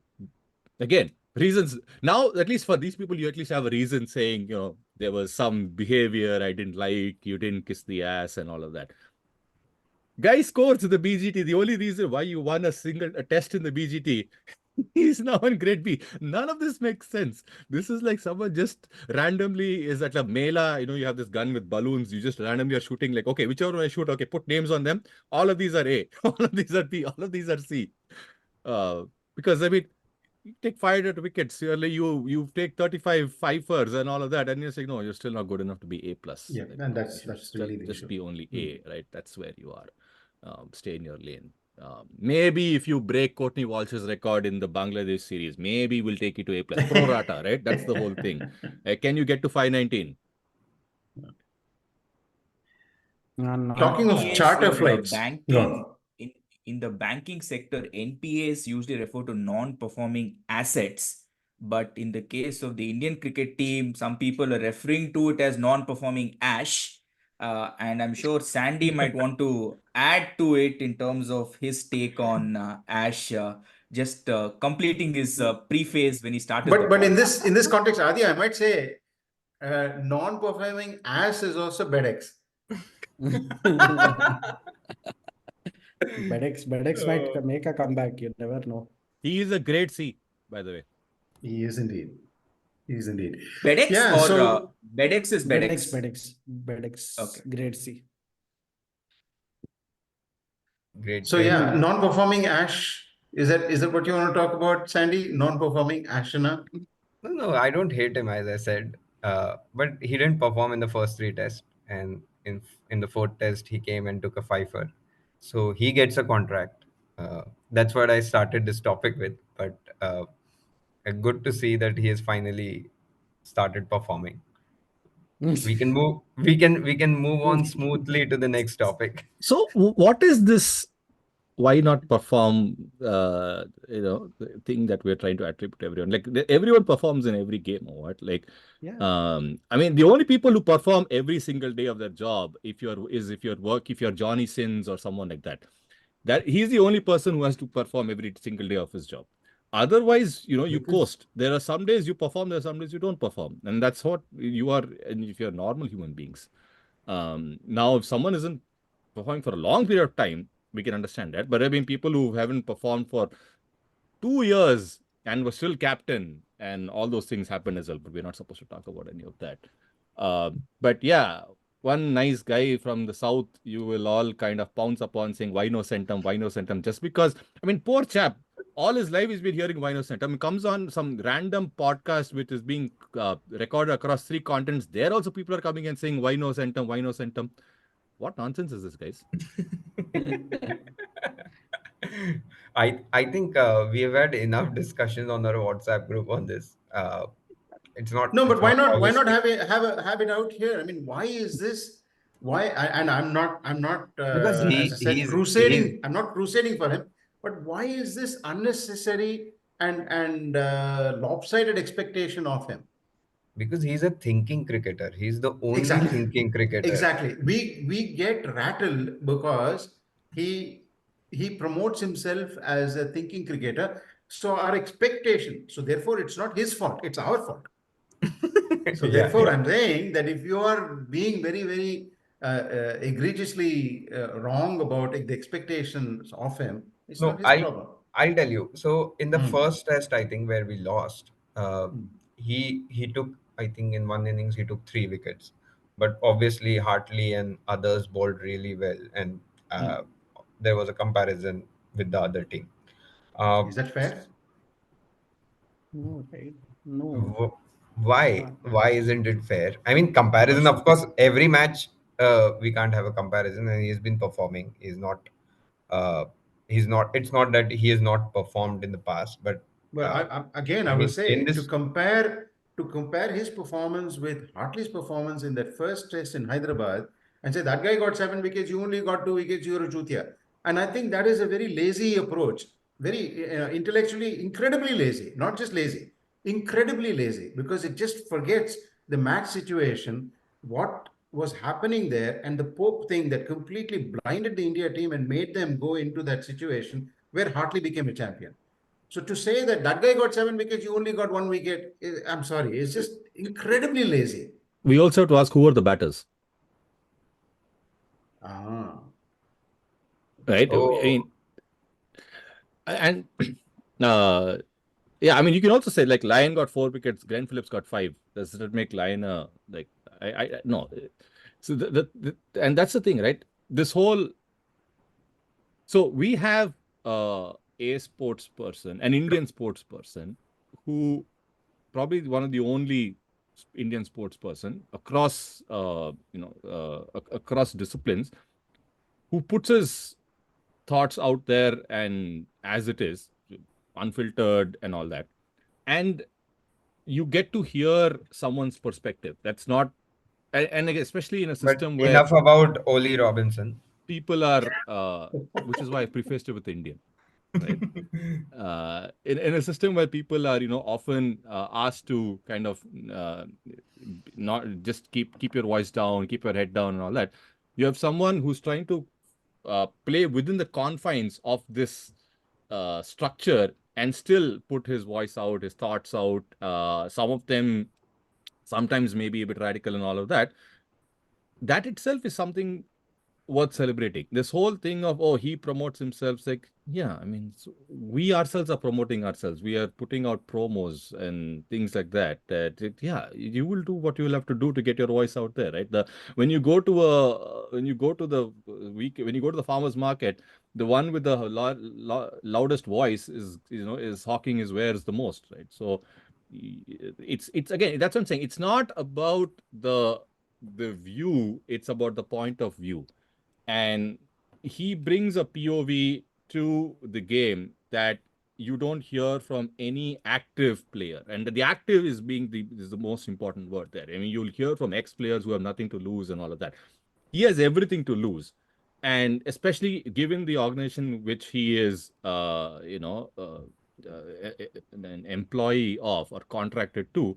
again, reasons. Now, at least for these people, you at least have a reason saying, there was some behavior I didn't like, you didn't kiss the ass and all of that. Guy scores in the BGT. The only reason why you won a test in the BGT, he's now in grade B. None of this makes sense. This is like someone just randomly is at a mela. You have this gun with balloons. You just randomly are shooting like, okay, whichever one I shoot, okay, put names on them. All of these are A. All of these are B. All of these are C. Because, I mean, you take 500 wickets. You take 35 fifers and all of that. And you're saying, no, you're still not good enough to be A+. Yeah, and that's really the just issue. be only A, right? That's where you are. Stay in your lane. Maybe if you break Courtney Walsh's record in the Bangladesh series, maybe we'll take you to A+. Pro rata, right? That's the whole thing. Can you get to 519? Talking of charter flights, in the banking sector, NPAs usually refer to non-performing assets. But in the case of the Indian cricket team, some people are referring to it as non-performing ash. And I'm sure Sandy might want to add to it in terms of his take on ash, just completing his preface when he started. But in this context, Adi, I might say non-performing ash is also Bedex. Bedex might make a comeback. You never know. He is a grade C, by the way. He is indeed. Bedex Bedex is Bedex. Bedex. Okay. Grade C. Great. So yeah, non-performing ash. Is that what you want to talk about, Sandy? Non-performing Ashana? No, I don't hate him, as I said. But he didn't perform in the first 3 tests, and in the 4th test he came and took a fifer. So he gets a contract. That's what I started this topic with. But good to see that he has finally started performing. We can move on smoothly to the next topic. So what is this why not perform the thing that we're trying to attribute to everyone? Like everyone performs in every game or what? Like I mean, the only people who perform every single day of their job, if you're Johnny Sins or someone like that he's the only person who has to perform every single day of his job. Otherwise, you coast. There are some days you perform, there are some days you don't perform. And that's what you are, and if you're normal human beings. Now, if someone isn't performing for a long period of time, we can understand that. But I mean, people who haven't performed for 2 years and was still captain, and all those things happened as well, but we're not supposed to talk about any of that. But yeah, one nice guy from the south, you will all kind of pounce upon saying, why no centum, just because, I mean, poor chap, all his life he's been hearing why no centum. He comes on some random podcast which is being recorded across 3 continents. There also people are coming and saying, why no centum. What nonsense is this, guys? I think we have had enough discussions on our WhatsApp group on this. It's not. No, but It's not why not obviously have it out here? I mean, why is this? And I'm not because as I said, he's crusading. I'm not crusading for him, but why is this unnecessary and lopsided expectation of him? because he's a thinking cricketer. He's the only Exactly. thinking cricketer. Exactly. We get rattled because he promotes himself as a thinking cricketer. So our expectation. So therefore, it's not his fault. It's our fault. So Yeah, therefore, yeah. I'm saying that if you are being very, very egregiously wrong about the expectations of him, it's No, not his problem. I'll tell you. So in the Hmm. first test, I think where we lost, Hmm. he took, I think in one innings he took 3 wickets, but obviously Hartley and others bowled really well, and Hmm. there was a comparison with the other team. Uh, Is that fair? No, right? No. wh- why Uh, isn't it fair? I mean, comparison. Because Of course, every match we can't have a comparison, and he's been performing. Uh, he's not. It's not that he has not performed in the past, but Well, uh, again, I I will mean, in say this, to compare his performance with Hartley's performance in that first test in Hyderabad and say that guy got 7 wickets, you only got 2 wickets, you're a chutia. And I think that is a very lazy approach, very intellectually incredibly lazy, not just lazy, incredibly lazy, because it just forgets the match situation, what was happening there, and the Pope thing that completely blinded the India team and made them go into that situation where Hartley became a champion. So to say that that guy got 7 wickets, you only got 1 wicket, I'm sorry, it's just incredibly lazy. We also have to ask who are the batters, Ah, right? I oh, mean, and yeah, I mean, you can also say like Lyon got 4 wickets, Glenn Phillips got 5. Does that make Lyon like I no? So and that's the thing, right? This whole, so we have a sports person, an Indian sports person, who probably one of the only Indian sports person across across disciplines, who puts his thoughts out there and as it is, unfiltered and all that, and you get to hear someone's perspective. That's not, and especially in a but system where enough about Oli Robinson. people are, which is why I prefaced it with Indian, right? In a system where people are, often asked to kind of not just keep your voice down, keep your head down, and all that. You have someone who's trying to play within the confines of this structure and still put his voice out, his thoughts out. Some of them sometimes maybe a bit radical and all of that. That itself is something worth celebrating. This whole thing of, oh, he promotes himself, like, yeah, I mean, so we ourselves are promoting ourselves. We are putting out promos and things like that. Yeah, you will do what you will have to do to get your voice out there, right? When you go to when you go to the farmers market, the one with the loudest voice is hawking his wares the most, right? So it's again, that's what I'm saying. It's not about the view, it's about the point of view. And he brings a POV to the game that you don't hear from any active player. And the active is the most important word there. I mean, you'll hear from ex-players who have nothing to lose and all of that. He has everything to lose. And especially given the organization which he is, an employee of or contracted to,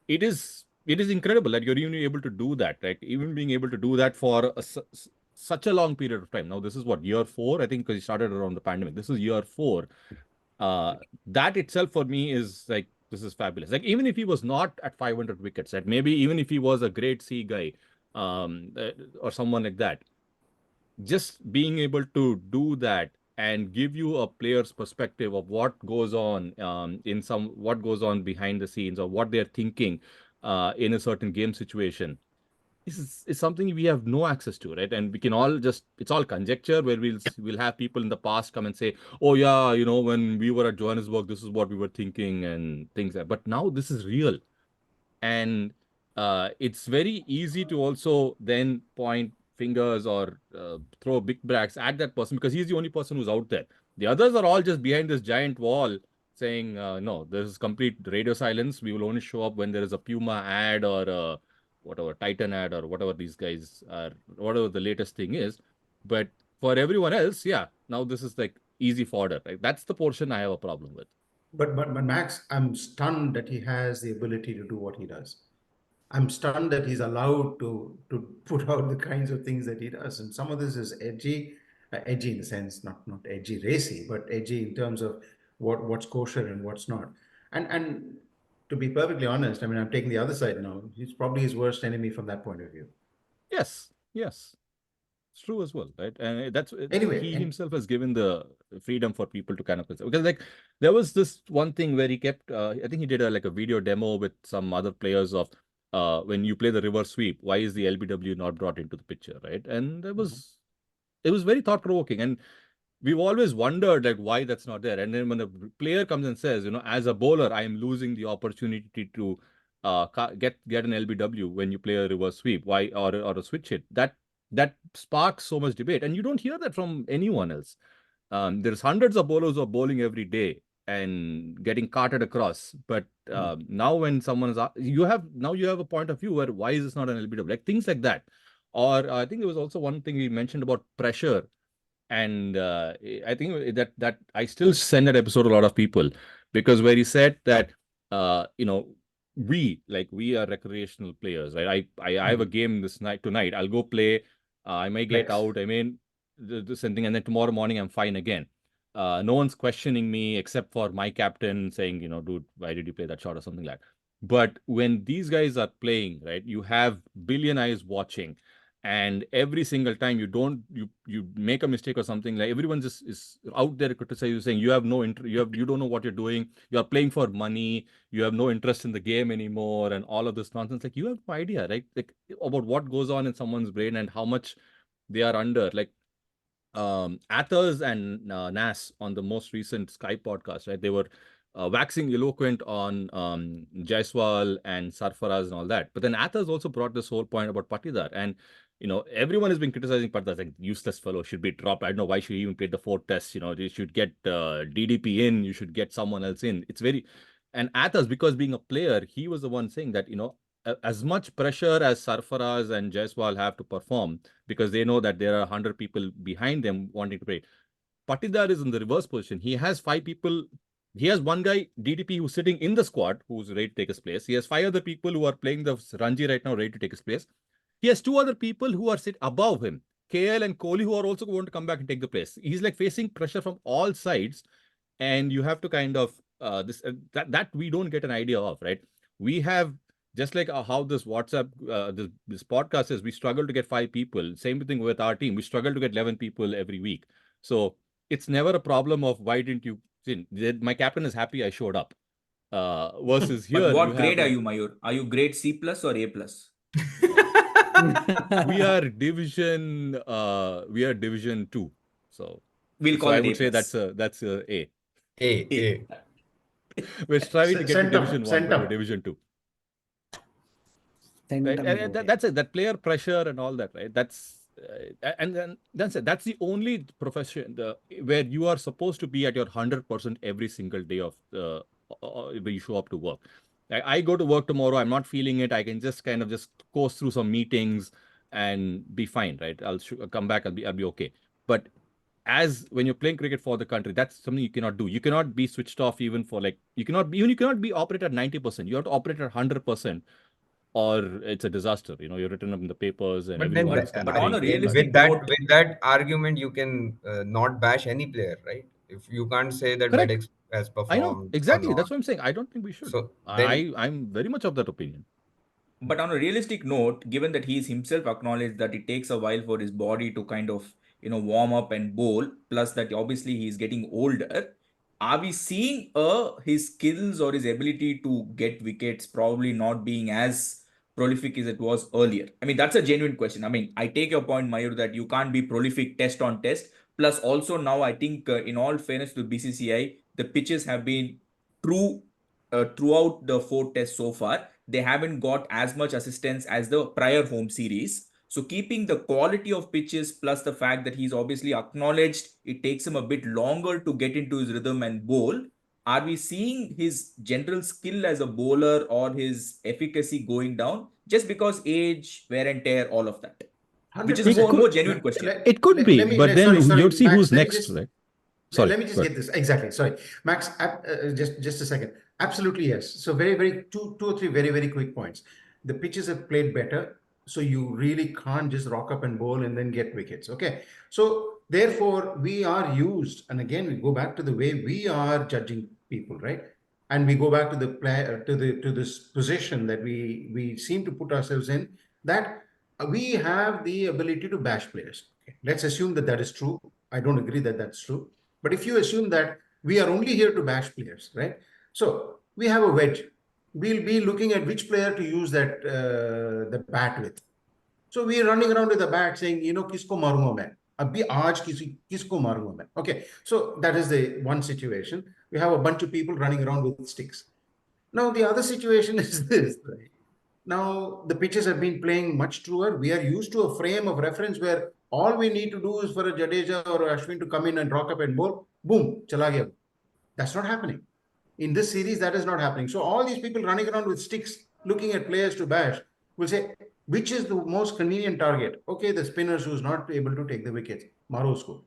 it is incredible that you're even able to do that, right? Even being able to do that for such a long period of time. Now, this is what, year 4, I think, because he started around the pandemic. This is year 4. That itself for me is like, this is fabulous. Like, even if he was not at 500 wickets, right? Maybe even if he was a great C guy, or someone like that, just being able to do that and give you a player's perspective of what goes on what goes on behind the scenes, or what they're thinking in a certain game situation, is something we have no access to, right? And we can all just, it's all conjecture, where we'll have people in the past come and say, oh yeah, when we were at Johannesburg, this is what we were thinking and things like that. But now this is real. And it's very easy to also then point fingers or throw big brags at that person, because he's the only person who's out there. The others are all just behind this giant wall saying, no, this is complete radio silence. We will only show up when there is a Puma ad or a whatever Titan ad or whatever these guys are, whatever the latest thing is. But for everyone else, yeah, now this is like easy fodder, right? That's the portion I have a problem with. But Max, I'm stunned that he has the ability to do what he does. I'm stunned that he's allowed to put out the kinds of things that he does. And some of this is edgy, edgy in the sense, not edgy racy, but edgy in terms of what's kosher and what's not. And to be perfectly honest, I mean, I'm taking the other side now. He's probably his worst enemy from that point of view. Yes, it's true as well, right? And that's Anyway, he himself has given the freedom for people to kind of, because like there was this one thing where he kept I think he did like a video demo with some other players of when you play the reverse sweep, why is the LBW not brought into the picture, right? And it was very thought provoking, and we've always wondered like why that's not there. And then when a player comes and says, as a bowler, I am losing the opportunity to get an LBW when you play a reverse sweep, why, or a switch hit, that sparks so much debate, and you don't hear that from anyone else. There's hundreds of bowlers who are bowling every day and getting carted across, but now when someone is you have a point of view where why is this not an LBW, like things like that. Or I think there was also one thing he mentioned about pressure. And I think that I still send that episode to a lot of people, because where he said that we are recreational players, right? I have a game tonight. I'll go play. I may get out. I mean, this and thing, and then tomorrow morning I'm fine again. No one's questioning me except for my captain saying, dude, why did you play that shot or something like that. But when these guys are playing, right, you have billion eyes watching. And every single time you make a mistake or something, like everyone just is out there criticizing you, saying you have no interest, you don't know what you're doing, you are playing for money, you have no interest in the game anymore, and all of this nonsense. Like, you have no idea, right? Like, about what goes on in someone's brain and how much they are under. Like Athers and Nas on the most recent Sky podcast, right? They were waxing eloquent on Jaiswal and Sarfaraz and all that. But then Athers also brought this whole point about Patidar. And everyone has been criticizing Patidar, like, useless fellow, should be dropped. I don't know why should he even play the 4 tests. They should get DDP in, you should get someone else in. It's very... And Athers, because being a player, he was the one saying that, as much pressure as Sarfaraz and Jaiswal have to perform, because they know that there are 100 people behind them wanting to play, Patidar is in the reverse position. He has 5 people. He has one guy, DDP, who's sitting in the squad, who's ready to take his place. He has 5 other people who are playing the Ranji right now, ready to take his place. He has 2 other people who are sitting above him, KL and Kohli, who are also going to come back and take the place. He's like facing pressure from all sides, and you have to kind of that we don't get an idea of, right? We have, just like how this WhatsApp, this podcast is, we struggle to get 5 people. Same thing with our team. We struggle to get 11 people every week. So it's never a problem of why didn't you... My captain is happy I showed up. Versus here, but what grade are you, Mayur? Are you grade C plus or A plus? We are division 2. So we'll call I it would A say plus. that's A. A. We're striving to get to division 1, but we're division 2. Right? And that's it. That player pressure and all that, right? That's and then that's it. That's the only profession where you are supposed to be at your 100% every single day of when you show up to work. I go to work tomorrow, I'm not feeling it, I can just kind of just coast through some meetings and be fine, right? I'll come back, I'll be okay. But as when you're playing cricket for the country, that's something you cannot do. You cannot be switched off even for like, you cannot be operated at 90%. You have to operate at 100%. Or it's a disaster. You're written up in the papers, and everyone is but on a realistic with that argument, you can not bash any player, right? If you can't say that Bedex has performed, I know exactly. That's what I'm saying. I don't think we should. So then, I'm very much of that opinion. But on a realistic note, given that he's himself acknowledged that it takes a while for his body to kind of warm up and bowl, plus that obviously he's getting older, are we seeing his skills or his ability to get wickets probably not being as prolific as it was earlier? I mean, that's a genuine question. I mean, I take your point, Mayur, that you can't be prolific test on test. Plus, also now, I think in all fairness to BCCI, the pitches have been true throughout the 4 tests so far. They haven't got as much assistance as the prior home series. So keeping the quality of pitches plus the fact that he's obviously acknowledged it takes him a bit longer to get into his rhythm and bowl, are we seeing his general skill as a bowler or his efficacy going down just because age, wear and tear, all of that? Which is a more genuine question. It could be, but then you'd see who's next, right? Sorry, let me just get this exactly. Sorry, Max. Just a second. Absolutely yes. So very two or three very quick points. The pitches have played better, so you really can't just rock up and bowl and then get wickets. Okay. So therefore we are used, and again we go back to the way we are judging people, right? And we go back to the play to this position that we seem to put ourselves in, that we have the ability to bash players. Okay. Let's assume that that is true. I don't agree that that's true. But if you assume that we are only here to bash players, right? So we have a wedge. We'll be looking at which player to use that the bat with. So we are running around with a bat saying, kisko marunga main. Abhi aaj kisko marunga main. Okay. So that is the one situation. We have a bunch of people running around with sticks. Now the other situation is this, right? Now the pitches have been playing much truer. We are used to a frame of reference where all we need to do is for a Jadeja or Ashwin to come in and rock up and bowl. Boom, chala gaya. That's not happening. In this series, that is not happening. So all these people running around with sticks, looking at players to bash, will say, which is the most convenient target? Okay, the spinners who's not able to take the wickets, Marosko.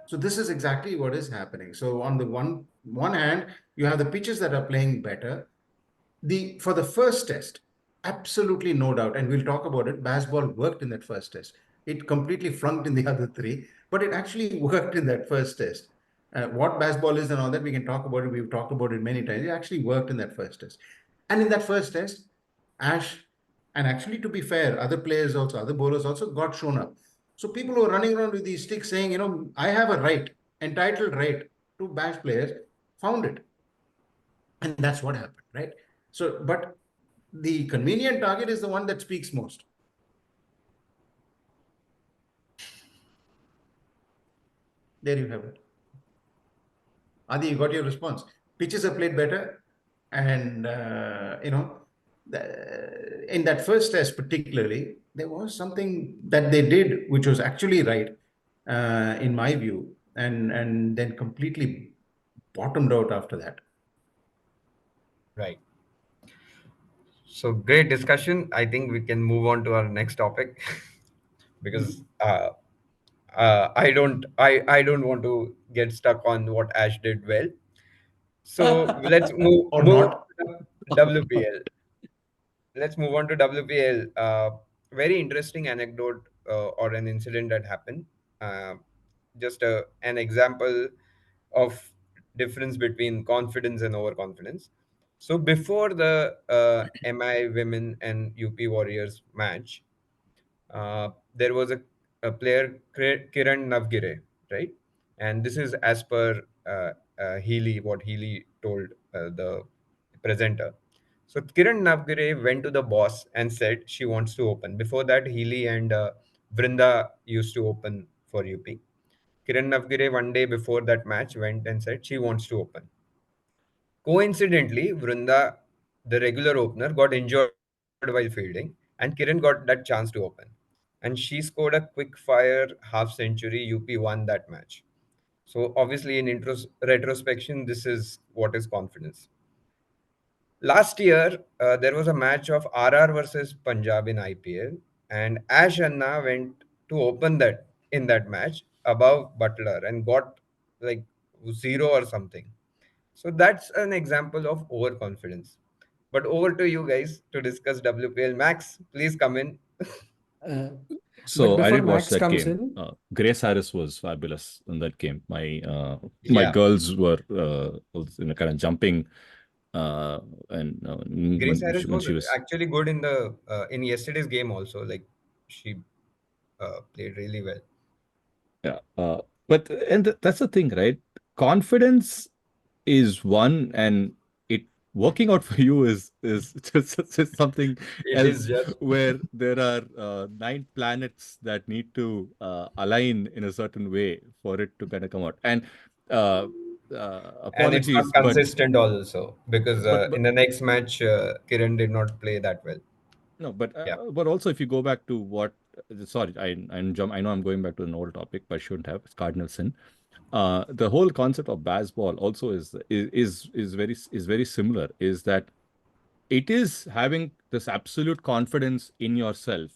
So this is exactly what is happening. So on the one hand, you have the pitches that are playing better. For the first test, absolutely no doubt, and we'll talk about it. Baseball worked in that first test. It completely flunked in the other three, but it actually worked in that first test. What baseball is and all that, we can talk about it. We've talked about it many times. It actually worked in that first test. And in that first test, Ash, and actually to be fair, other players also, other bowlers also got shown up. So people who are running around with these sticks saying, I have a right, entitled right to bash players, found it. And that's what happened, right? So, but the convenient target is the one that speaks most. There you have it. Adi, you got your response. Pitches have played better. And, in that first test particularly, there was something that they did, which was actually right, in my view, and then completely bottomed out after that. Right. So great discussion. I think we can move on to our next topic because I don't want to get stuck on what Ash did well. So let's move Or move not. on to WPL. Let's move on to WPL. Very interesting anecdote or an incident that happened. Uh, just an example of difference between confidence and overconfidence. So before the MI Women and UP Warriors match, there was a player, Kiran Navgire, right? And this is as per Healy, what Healy told the presenter. So Kiran Navgire went to the boss and said she wants to open. Before that, Healy and Vrinda used to open for UP. Kiran Navgire one day before that match went and said she wants to open. Coincidentally, Vrinda, the regular opener, got injured while fielding, and Kiran got that chance to open. And she scored a quick fire half century. UP won that match. So obviously, in retrospection, this is what is confidence. Last year, there was a match of RR versus Punjab in IPL, and Ash Anna went to open that in that match above Butler and got like 0 or something. So that's an example of overconfidence. But over to you guys to discuss WPL. Max, please come in. Uh, So I before did watch Max that comes game. in, Grace Harris was fabulous in that game. My Yeah. girls were kind of jumping, and Grace Harris when was she was actually good in the in yesterday's game also. Like she played really well. Yeah. That's the thing, right? Confidence is one, and it working out for you is just something It is else, just where there are 9 planets that need to align in a certain way for it to kind of come out. And uh, and it's not apologies, consistent also because but in the next match Kiran did not play that well. no, Yeah. but also if you go back to what, sorry, I know I'm going back to an old topic, but I shouldn't have. It's cardinal sin. The whole concept of baseball also is very similar. Is that it is having this absolute confidence in yourself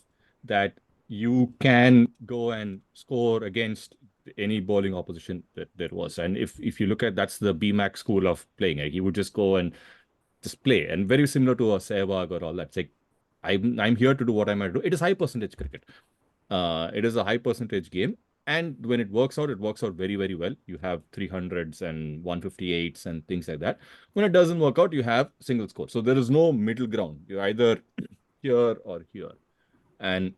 that you can go and score against any bowling opposition that there was. And if you look at, that's the BMAC school of playing. Like, he would just go and just play, and very similar to a Sehwag or all that. It's like, I'm here to do what I'm going to do. It is high percentage cricket. It is a high percentage game. And when it works out very, very well. You have 300s and 158s and things like that. When it doesn't work out, you have single score. So there is no middle ground. You're either here or here. And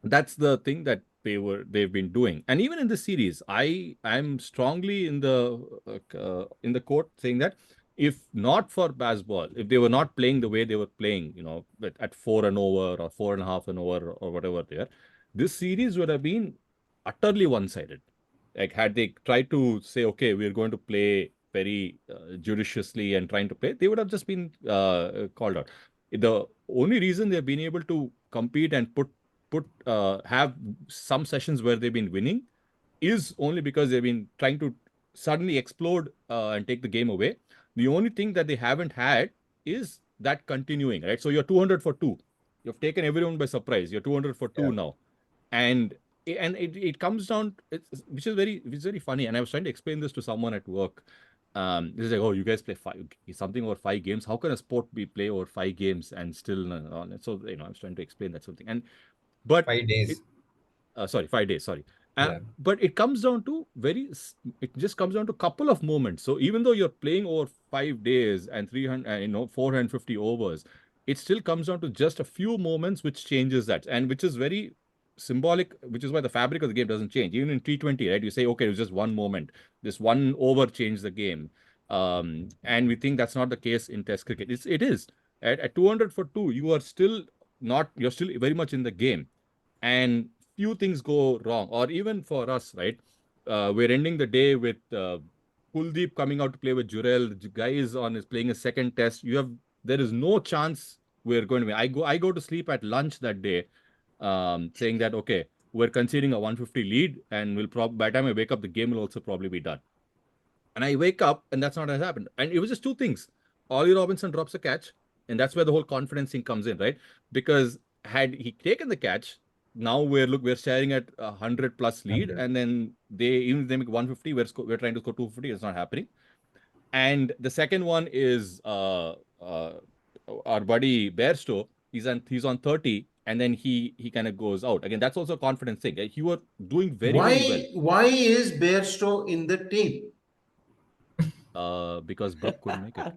that's the thing that they've been doing. And even in the series, I'm strongly in the court saying that if not for baseball, if they were not playing the way they were playing, at 4 and over or 4.5 and over or whatever they are, this series would have been utterly one-sided. Like, had they tried to say, okay, we're going to play very judiciously and trying to play, they would have just been called out. The only reason they've been able to compete and have some sessions where they've been winning is only because they've been trying to suddenly explode and take the game away. The only thing that they haven't had is that continuing, right? So you're 200 for 2. You've taken everyone by surprise. You're 200 for 2 now. And it comes down, which is very funny. And I was trying to explain this to someone at work. This is like, oh, you guys play something over 5 games. How can a sport be play over 5 games and still on it? So, I was trying to explain that something. But 5 days. 5 days, sorry. Yeah. But it comes down to it just comes down to a couple of moments. So even though you're playing over 5 days and 450 overs, it still comes down to just a few moments which changes that, and which is very symbolic, which is why the fabric of the game doesn't change. Even in T20, right? You say, okay, it was just one moment. This one over changed the game. And we think that's not the case in Test cricket. It is. At 200 for 2, you're still very much in the game. And few things go wrong. Or even for us, right? We're ending the day with Kuldeep coming out to play with Jurel. The guy is playing a second test. There is no chance we're going to win. I go to sleep at lunch that day, saying that, okay, we're conceding a 150 lead, and by the time I wake up, the game will also probably be done. And I wake up, and that's not what has happened. And it was just 2 things. Ollie Robinson drops a catch, and that's where the whole confidence thing comes in, right? Because had he taken the catch, now we're staring at 100+ lead, 100. And then even if they make 150, we're trying to score 250. It's not happening. And the second one is our buddy Bairstow. He's on 30, and then he kind of goes out again. That's also a confidence thing. He was doing very well. Why is Bairstow in the team? Because Brook couldn't make it.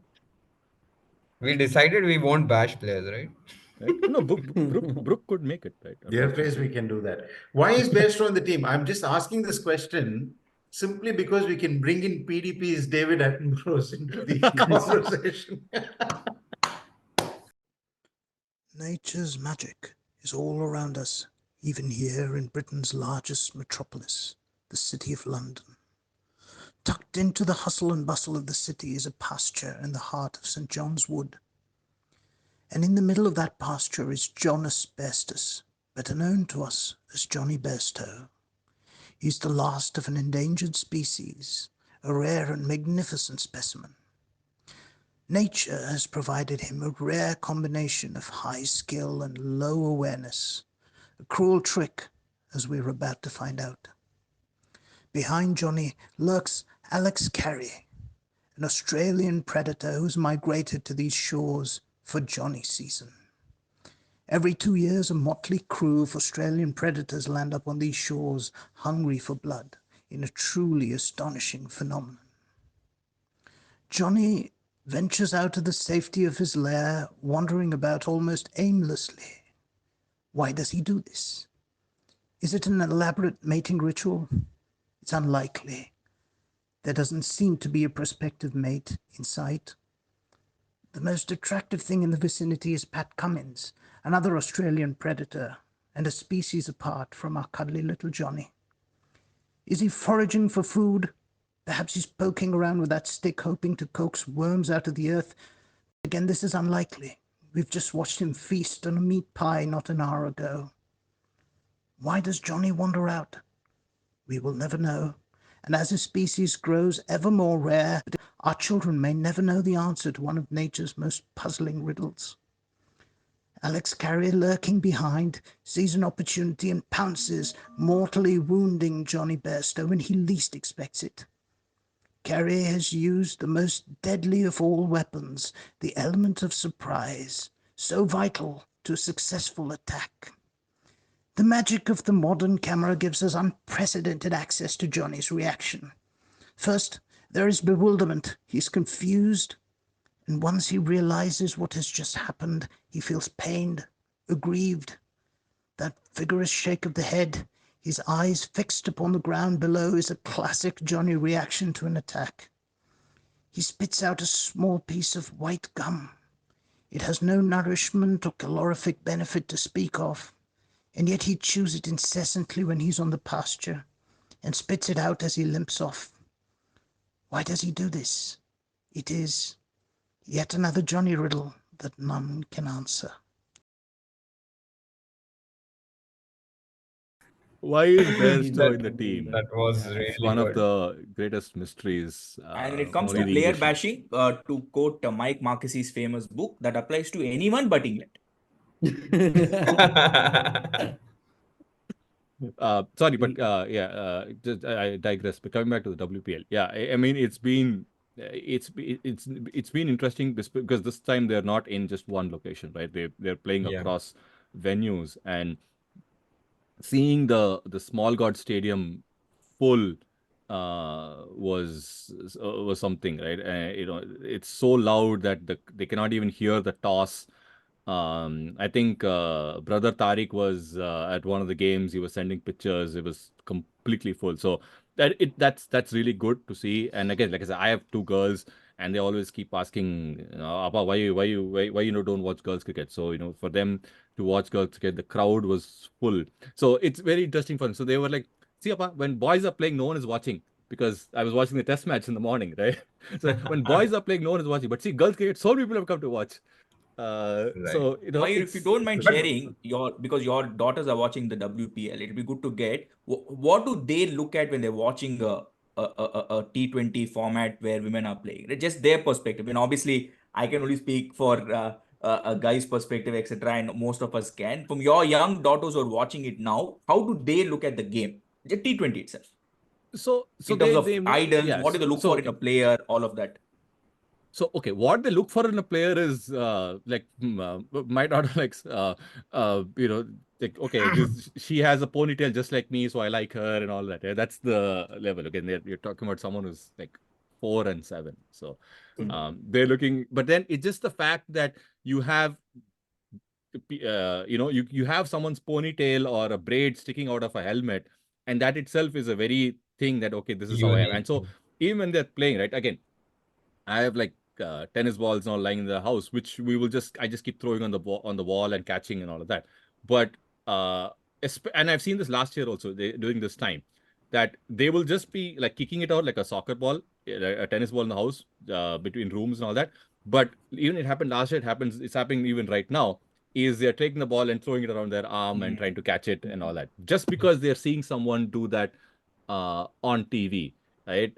We decided we won't bash players, right? No, Brook could make it, right? Dear place, we can do that. Why is Bairstow on the team? I'm just asking this question simply because we can bring in PDP's David Attenborough into the conversation. Nature's magic is all around us, even here in Britain's largest metropolis, the City of London. Tucked into the hustle and bustle of the city is a pasture in the heart of St. John's Wood. And in the middle of that pasture is Jonas Bairstow, better known to us as Johnny Bairstow. He's the last of an endangered species, a rare and magnificent specimen. Nature has provided him a rare combination of high skill and low awareness, a cruel trick, as we're about to find out. Behind Johnny lurks Alex Carey, an Australian predator who's migrated to these shores for Johnny season. Every 2 years, a motley crew of Australian predators land up on these shores, hungry for blood, in a truly astonishing phenomenon. Johnny ventures out of the safety of his lair, wandering about almost aimlessly. Why does he do this? Is it an elaborate mating ritual? It's unlikely. There doesn't seem to be a prospective mate in sight. The most attractive thing in the vicinity is Pat Cummins, another Australian predator, and a species apart from our cuddly little Johnny. Is he foraging for food? Perhaps he's poking around with that stick, hoping to coax worms out of the earth. Again, this is unlikely. We've just watched him feast on a meat pie not an hour ago. Why does Johnny wander out? We will never know. And as his species grows ever more rare, our children may never know the answer to one of nature's most puzzling riddles. Alex Carrier, lurking behind, sees an opportunity and pounces, mortally wounding Johnny Bairstow when he least expects it. Carrier has used the most deadly of all weapons, the element of surprise, so vital to a successful attack. The magic of the modern camera gives us unprecedented access to Johnny's reaction. First, there is bewilderment. He's confused. And once he realizes what has just happened, he feels pained, aggrieved. That vigorous shake of the head, his eyes fixed upon the ground below, is a classic Johnny reaction to an attack. He spits out a small piece of white gum. It has no nourishment or calorific benefit to speak of, and yet he chews it incessantly when he's on the pasture, and spits it out as he limps off. Why does he do this? It is yet another Johnny riddle that none can answer. Why is Bairstow in the team? That was It's really one of good. the greatest mysteries. And when it comes Only to the player English. bashing, to quote Mike Marquis's famous book, that applies to anyone but England. Sorry, but I digress. But coming back to the WPL, I mean it's been interesting because this time they're not in just one location, right? They're playing Yeah. across venues, and seeing the Small God Stadium full was something, right? It's so loud that they cannot even hear the toss. I think brother Tariq was at one of the games. He was sending pictures. It was completely full. So that's really good to see. And again, like I said, I have two girls, and they always keep asking, Appa, why you don't watch girls cricket? So for them to watch girls cricket, the crowd was full. So it's very interesting for them. So they were like, see, Appa, when boys are playing, no one is watching. Because I was watching the test match in the morning, right? So when boys are playing, no one is watching. But see, girls cricket, so many people have come to watch. Right. So Mayur, if you don't mind But- sharing because your daughters are watching the WPL, it'd be good to get what do they look at when they're watching a T20 format where women are playing? Just their perspective. And obviously, I can only speak for a guy's perspective, etc. And most of us can. From your young daughters who are watching it now, how do they look at the game? The T20 itself. So In terms of they idols, yes. what do they look So for in a player? All of that. So okay, what they look for in a player is my daughter likes like okay, she has a ponytail just like me, so I like her and all that. Yeah, that's the level. Again, you're talking about someone who's like 4 and 7. So they're looking, but then it's just the fact that you have you have someone's ponytail or a braid sticking out of a helmet, and that itself is a very thing that okay, this is how I am. Unique. And so even when they're playing, right, again, I have like tennis balls now lying in the house, which I just keep throwing on the wall and catching and all of that. But and I've seen this last year also during this time, that they will just be like kicking it out like a soccer ball, a tennis ball in the house, between rooms and all that. But even it happened last year, it's happening even right now. Is they're taking the ball and throwing it around their arm and trying to catch it and all that, just because they're seeing someone do that on TV. Right,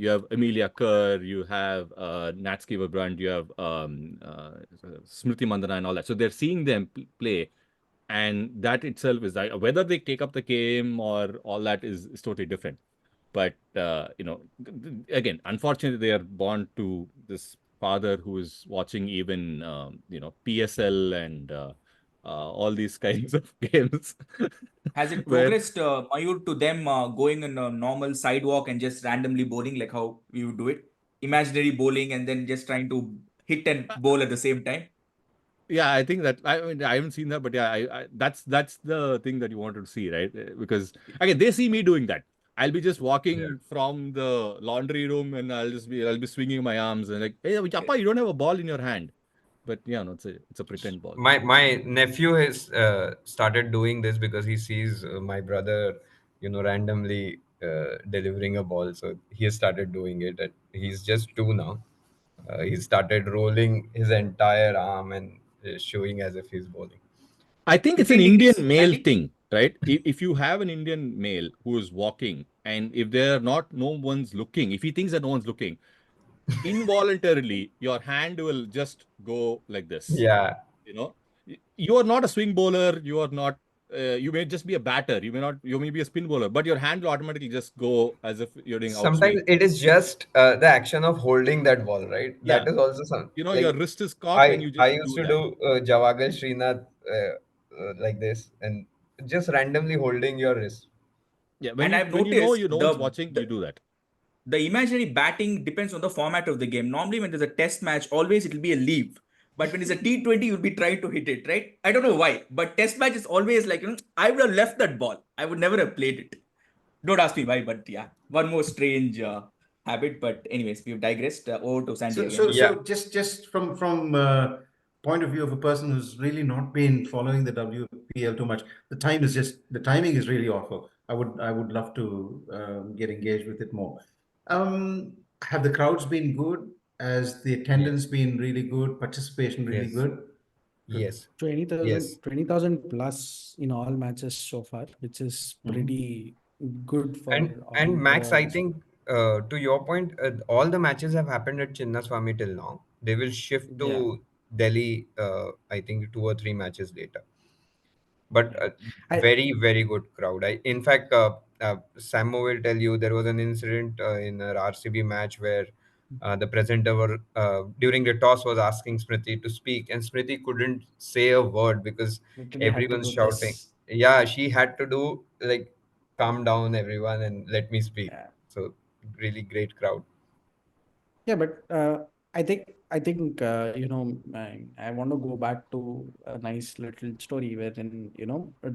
you have Amelia Kerr, you have Nat Brand, you have Smriti Mandana and all that. So they're seeing them play, and that itself is like whether they take up the game or all that is totally different. But again, unfortunately, they are born to this father who is watching even PSL and all these kinds of games. Has it where- progressed, Mayur, to them going in a normal sidewalk and just randomly bowling like how we would do it? Imaginary bowling and then just trying to hit and bowl at the same time? Yeah, I think that I mean I haven't seen that, but yeah, that's the thing that you wanted to see, right? Because again, they see me doing that. I'll be just walking from the laundry room and I'll be swinging my arms and like, hey, Appa, you don't have a ball in your hand. But yeah, no, it's a pretend ball. My nephew has started doing this because he sees my brother, randomly delivering a ball. So he has started doing it. And he's just 2 now. He started rolling his entire arm and showing as if he's bowling. I think You it's an feel Indian it's male Andy? thing, right? If you have an Indian male who is walking and if no one's looking, if he thinks that no one's looking, involuntarily your hand will just go like this. Yeah. You know, you are not a swing bowler. You are not. You may just be a batter. You may not. You may be a spin bowler, but your hand will automatically just go as if you're doing outswing. Sometimes it is just the action of holding that ball, right? Yeah, That is also some your like wrist is cocked and I you I just used do to that. do Javagal Srinath like this and just randomly holding your wrist. Yeah, And I've when you know noticed no one's watching, you do that. the imaginary batting depends on the format of the game. Normally, when there's a test match, always it'll be a leave. But when it's a T20, you'll be trying to hit it, right? I don't know why, but test match is always like, I would have left that ball. I would never have played it. Don't ask me why, but yeah, one more strange habit. But anyways, we've digressed. Over to Sandy So, again. Yeah. just from point of view of a person who's really not been following the WPL too much, the timing is really awful. I would love to get engaged with it more. Have the crowds been good? Has the attendance Yes. been really good? Participation really Yes. good? Good. Yes. 20,000 Yes. 20,000 plus in all matches so far, which is pretty good And for all and Max, I the. think to your point, all the matches have happened at Chinnaswamy till now. They will shift Yeah, to Delhi. I think 2 or 3 matches later. But yeah. I very very good crowd. In fact, Sammo will tell you there was an incident in an RCB match where the presenter during the toss was asking Smriti to speak, and Smriti couldn't say a word because literally had to everyone's do shouting. this. Yeah, she had to do like calm down everyone and let me speak. Yeah. So really great crowd. Yeah, but I think I want to go back to a nice little story wherein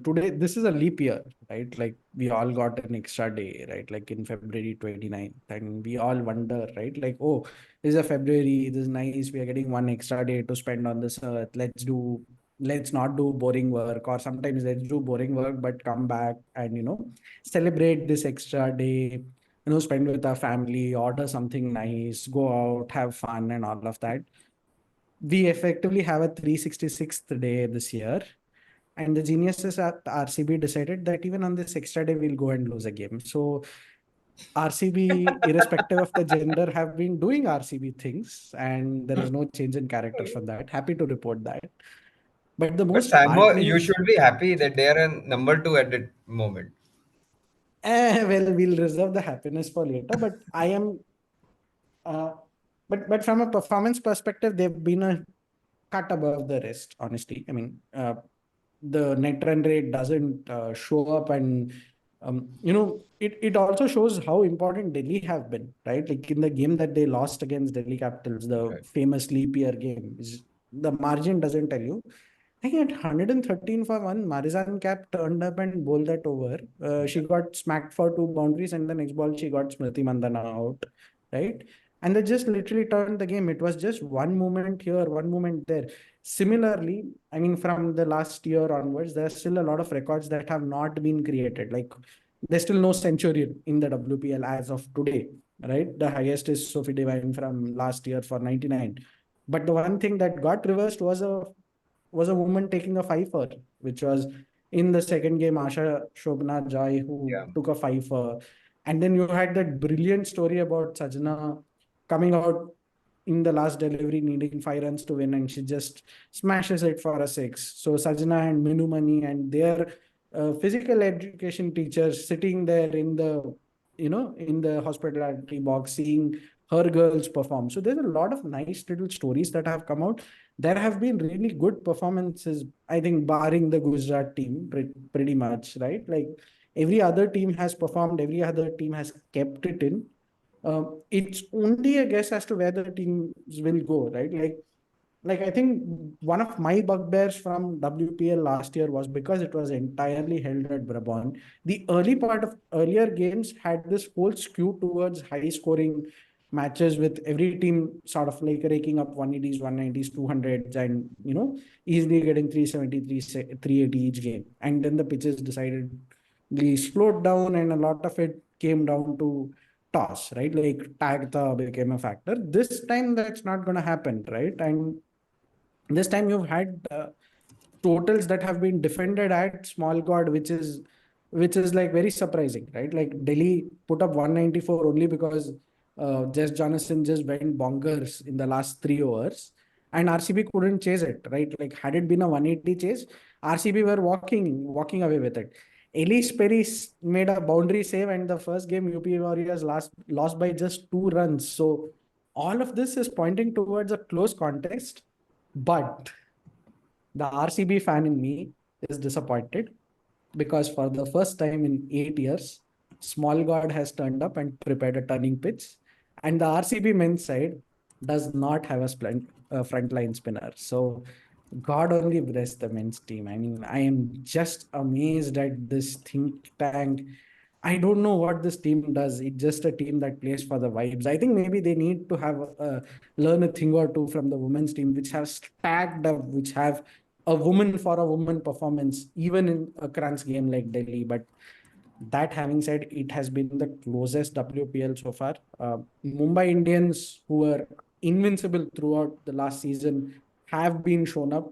today this is a leap year, right? Like we all got an extra day, right? Like in February 29th, and we all wonder, right? Like, oh, this is a February, this is nice. We are getting one extra day to spend on this earth. Let's not do boring work, or sometimes let's do boring work but come back and celebrate this extra day, spend with our family, order something nice, go out, have fun, and all of that. We effectively have a 366th day this year. And the geniuses at RCB decided that even on this extra day, we'll go and lose a game. So RCB, irrespective of the gender, have been doing RCB things, and there is no change in character for that. Happy to report that. But the But most Sammo, you heartening, should be happy that they are a number 2 at the moment. well, we'll reserve the happiness for later. But I am Uh, but from a performance perspective, they've been a cut above the rest. Honestly, I mean, the net run rate doesn't show up, and it also shows how important Delhi have been, right? Like in the game that they lost against Delhi Capitals, the Right. famous leap year game, the margin doesn't tell you. I think at 113 for one, Marizan Cap turned up and bowled that over. She got smacked for 2 boundaries, and the next ball she got Smriti Mandana out, right? And they just literally turned the game. It was just one moment here, one moment there. Similarly, I mean, from the last year onwards, there's still a lot of records that have not been created. Like there's still no centurion in the WPL as of today, right? The highest is Sophie Devine from last year for 99. But the one thing that got reversed was a woman taking a fifer, which was in the second game, Asha Shobna Joy, who Yeah. took a fifer. And then you had that brilliant story about Sajana coming out in the last delivery, needing 5 runs to win, and she just smashes it for a 6. So Sajana and Minumani and their physical education teachers sitting there in the hospitality box, seeing her girls perform. So there's a lot of nice little stories that have come out. There have been really good performances, I think, barring the Gujarat team, pretty much, right? Like every other team has performed, every other team has kept it in. It's only a guess as to where the teams will go, right? Like like I think one of my bugbears from WPL last year was because it was entirely held at Brabant. The early part of earlier games had this whole skew towards high scoring matches with every team sort of like raking up 180s, 190s, 200s, and easily getting 370, 380 each game. And then the pitches decidedly slowed down, and a lot of it came down to toss, right? Like tag became a factor. This time that's not going to happen, right? And this time you've had totals that have been defended at small god, which is like very surprising, right? Like Delhi put up 194 only because Jess Jonathan just went bonkers in the last 3 overs, and RCB couldn't chase it, right? Like had it been a 180 chase, RCB were walking away with it. Elise Perry made a boundary save, and the first game UP Warriors lost by just 2 runs. So all of this is pointing towards a close contest, but the RCB fan in me is disappointed because for the first time in 8 years, Small God has turned up and prepared a turning pitch, and the RCB men's side does not have a frontline spinner. So God only bless the men's team. I mean, I am just amazed at this think tank. I don't know what this team does. It's just a team that plays for the vibes. I think maybe they need to have learn a thing or two from the women's team, which have stacked up, which have a woman for a woman performance, even in a crunch game like Delhi. But that having said, it has been the closest WPL so far. Mumbai Indians, who were invincible throughout the last season, have been shown up.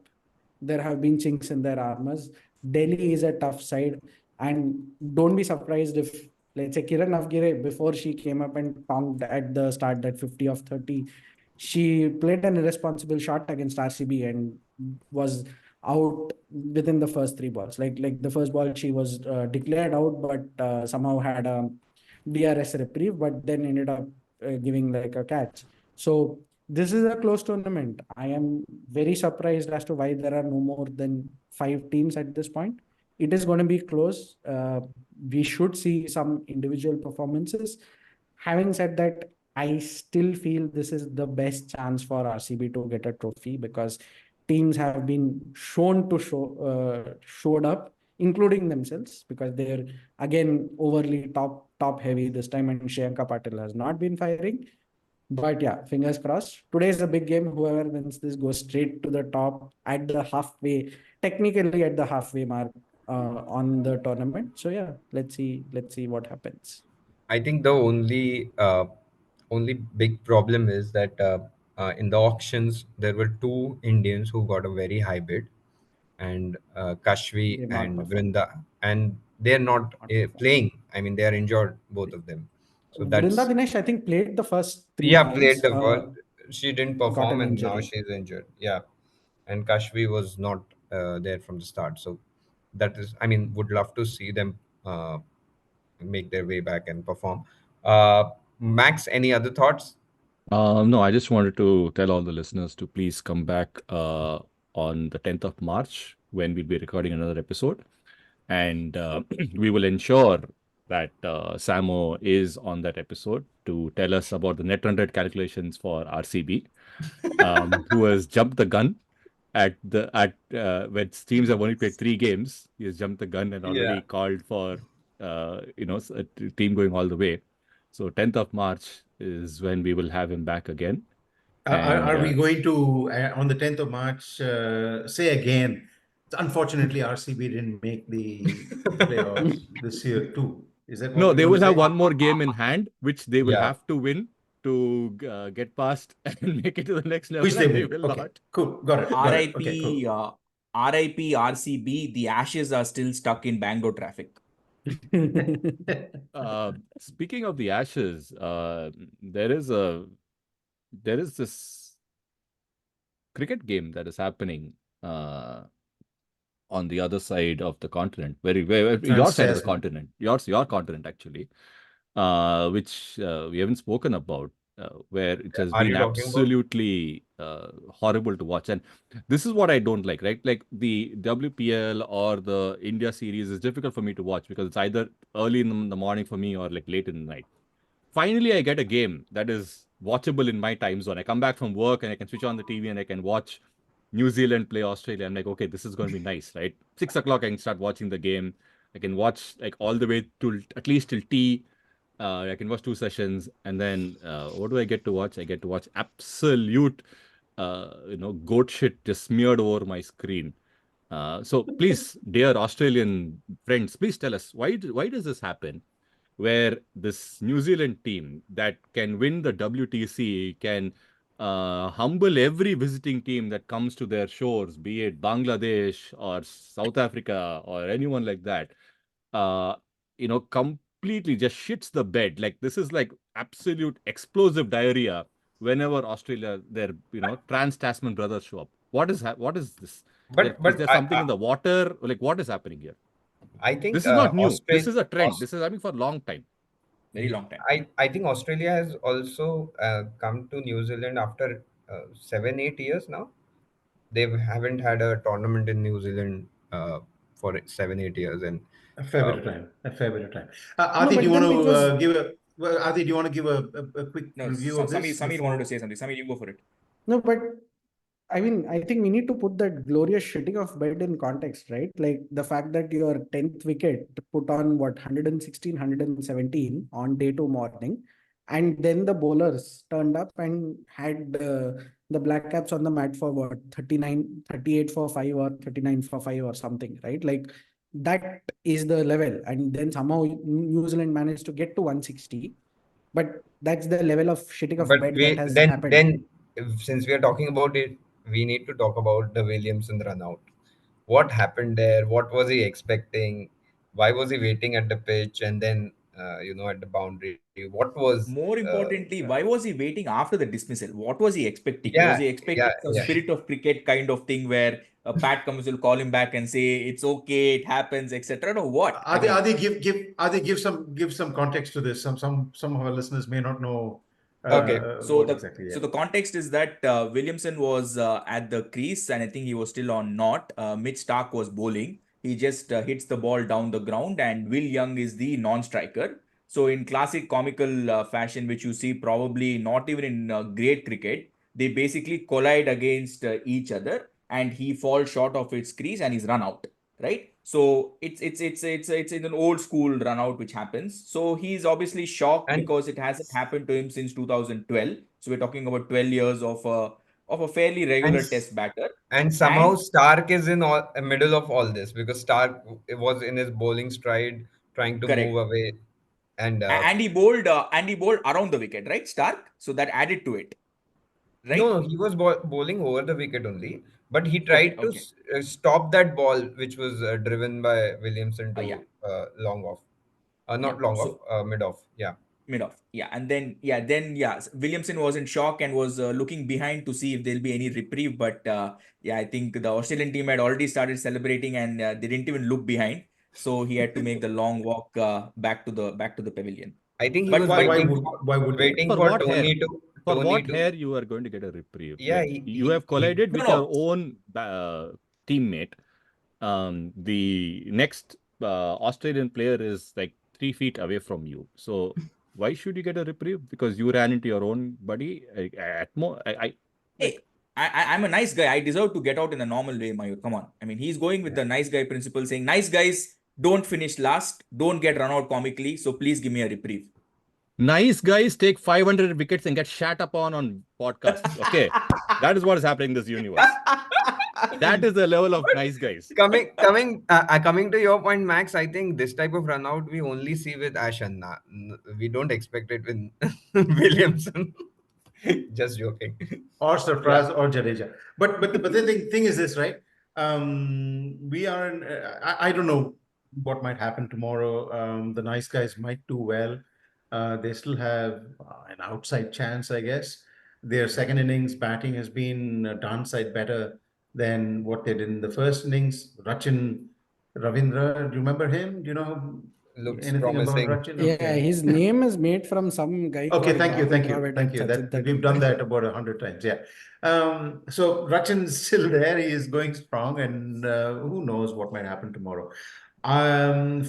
There have been chinks in their armors. Delhi is a tough side, and don't be surprised if, let's say, Kiran Avgire, before she came up and tonged at the start that 50 of 30, she played an irresponsible shot against RCB and was out within the first 3 balls. Like the first ball, she was declared out, but somehow had a DRS reprieve, but then ended up giving like a catch. So this is a close tournament. I am very surprised as to why there are no more than 5 teams at this point. It is going to be close. We should see some individual performances. Having said that, I still feel this is the best chance for RCB to get a trophy because teams have been shown to showed up, including themselves, because they're again overly top heavy this time, and Shreyanka Patil has not been firing. But yeah, fingers crossed. Today is a big game. Whoever wins this goes straight to the top at the halfway, technically at the halfway mark on the tournament. So yeah, let's see what happens. I think the only big problem is that in the auctions there were two Indians who got a very high bid, and Kashvi They've not and performed. Vrinda, and they're not Not performed. playing. I mean, they are injured, both of them. So Vrinda that's Dinesh, I think, played the first three yeah, played games. the first. She didn't Got perform, an and now injury. she's injured. Yeah, and Kashvi was not there from the start. So that is, I mean, would love to see them make their way back and perform. Max, any other thoughts? No, I just wanted to tell all the listeners to please come back on the 10th of March when we'll be recording another episode. And we will ensure that Samo is on that episode to tell us about the net run rate calculations for RCB, who has jumped the gun when teams have only played 3 games. He has jumped the gun and already Yeah. called for a team going all the way. So 10th of March is when we will have him back again. Are we going to, on the 10th of March, say again, unfortunately, RCB didn't make the playoffs this year too? Is that what No, we're they going will to have say? one more game in hand, which they will Yeah. have to win to get past and make it to the next level. Which they and we will. will Okay, not. cool. Got it. Got it. Okay, RIP, cool. RIP RCB, the ashes are still stuck in Bangalore traffic. Speaking of the Ashes, there is this cricket game that is happening on the other side of the continent, your side of the Trans-Tasman. continent, your continent actually, which we haven't spoken about, where it has Are been you talking about? absolutely horrible to watch. And this is what I don't like, right? Like the WPL or the India series is difficult for me to watch because it's either early in the morning for me or like late in the night. finally I get a game that is watchable in my time zone. I come back from work and I can switch on the TV and I can watch New Zealand play Australia. I'm like, okay, this is going to be nice, right? 6 o'clock, I can start watching the game. I can watch like all the way to at least till tea. I can watch 2 sessions, and then what do I get to watch? I get to watch absolute, goat shit just smeared over my screen. So please, dear Australian friends, please tell us why does this happen? Where this New Zealand team that can win the WTC can humble every visiting team that comes to their shores, be it Bangladesh or South Africa or anyone like that, uh, completely just shits the bed. Like this is like absolute explosive diarrhea whenever Australia, their trans-Tasman brothers show up. What is this? Is But there something in the water? Like what is happening here? I think This is not new. This Australia. is a trend. This is happening for a long time. Very long time. I think Australia has also come to New Zealand after 7-8 years now. They haven't had a tournament in New Zealand for 7-8 years, and A fair bit of time. A fair bit of time. No, Adi, but do you then want it to was give a well, Adi, do you want to give a quick No, review of this? Samir wanted to say something. Samir, you go for it. no, but I mean, I think we need to put that glorious shitting of bed in context, right? Like the fact that your 10th wicket put on what 116, 117 on day 2 morning, and then the bowlers turned up and had the Black Caps on the mat for what 39, 38 for 5 or 39 for 5 or something, right? Like that is the level, and then somehow New Zealand managed to get to 160, but that's the level of shitting of but bed we that has happened. since we are talking about it, we need to talk about the Williamson run out. What happened there? What was he expecting? Why was he waiting at the pitch and then at the boundary? What was More importantly, why was he waiting after the dismissal? What was he expecting? yeah Was he expecting some yeah spirit of cricket kind of thing where Pat Cummins will call him back and say it's okay, it happens, etc.? No, what? Adi, give some context to this. Some of our listeners may not know Okay. So what the exactly. so the context is that Williamson was at the crease and I think he was still on knot. Mitch Starc was bowling. He just hits the ball down the ground and Will Young is the non-striker. So in classic comical fashion, which you see probably not even in great cricket, they basically collide against each other and he falls short of its crease and he's run out, right? So it's in an old school run out which happens. So he's obviously shocked And because it hasn't happened to him since 2012. So we're talking about 12 years of a fairly regular and test batter. and somehow And Stark is in middle of all this because Stark was in his bowling stride trying to move correct. away and And he bowled around the wicket, right? Stark. So that added to it, right? no, he was bowling over the wicket only, but he Okay, tried to okay. stop that ball which was driven by Williamson Yeah, to long off, yeah. not long off, So mid off. Yeah, mid off, yeah, and then Williamson was in shock and was looking behind to see if there'll be any reprieve, but yeah, I think the Australian team had already started celebrating and they didn't even look behind, so he had to make the long walk back to the pavilion. I think he But was Why but would they? waiting For for what hair? For Tony what to hair you are going to get a reprieve? yeah Like you have collided no with no your own teammate. The next Australian player is like 3 feet away from you. So why should you get a reprieve? Because you ran into your own buddy. Hey, I'm a nice guy. I deserve to get out in a normal way, Mayur. Come on. I mean, he's going with the nice guy principle, saying, nice guys don't finish last, don't get run out comically, so please give me a reprieve. Nice guys take 500 wickets and get shat upon on podcasts. Okay, that is what is happening in this universe. That is the level of nice guys. coming to your point, Max. I think this type of run out we only see with Ashan. We don't expect it with Williamson. Just joking. Or Surprise or Jadeja. But the thing is this, right? We are in, I don't know what might happen tomorrow. The nice guys might do well. They still have an outside chance, I guess. Their second innings batting has been a downside better than what they did in the first innings. Rachin Ravindra, do you remember him? Do you know Looks anything about promising. Rachin? Yeah, Okay. his name is made from some guy Okay, called thank you. Rahul Dravid Thank and you. Sachin That we've Tendulkar. done that about 100 times. Yeah. So Rachin's still there. He is going strong, and who knows what might happen tomorrow. I'm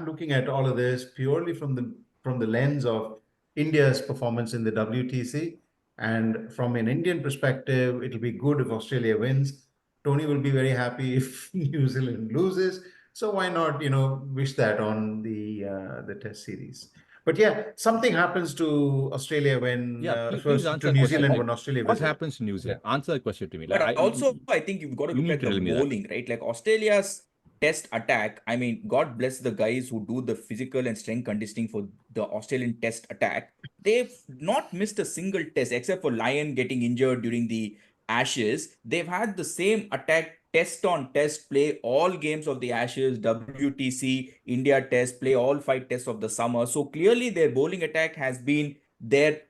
looking at all of this purely from the from the lens of India's performance in the WTC. And from an Indian perspective, it'll be good if Australia wins. Tony will be very happy if New Zealand loses. So why not, wish that on the Test series? But yeah, something happens to Australia when please answer to that New question. Zealand when Australia What visit. happens to New Zealand? Answer the question to me. But also, I think you've got to you look need at to the tell me that. bowling, right? Like Australia's test attack. I mean, God bless the guys who do the physical and strength conditioning for the Australian test attack. They've not missed a single test except for Lyon getting injured during the Ashes. They've had the same attack test on test, play all games of the Ashes, WTC, India test, play all 5 tests of the summer. So clearly their bowling attack has been there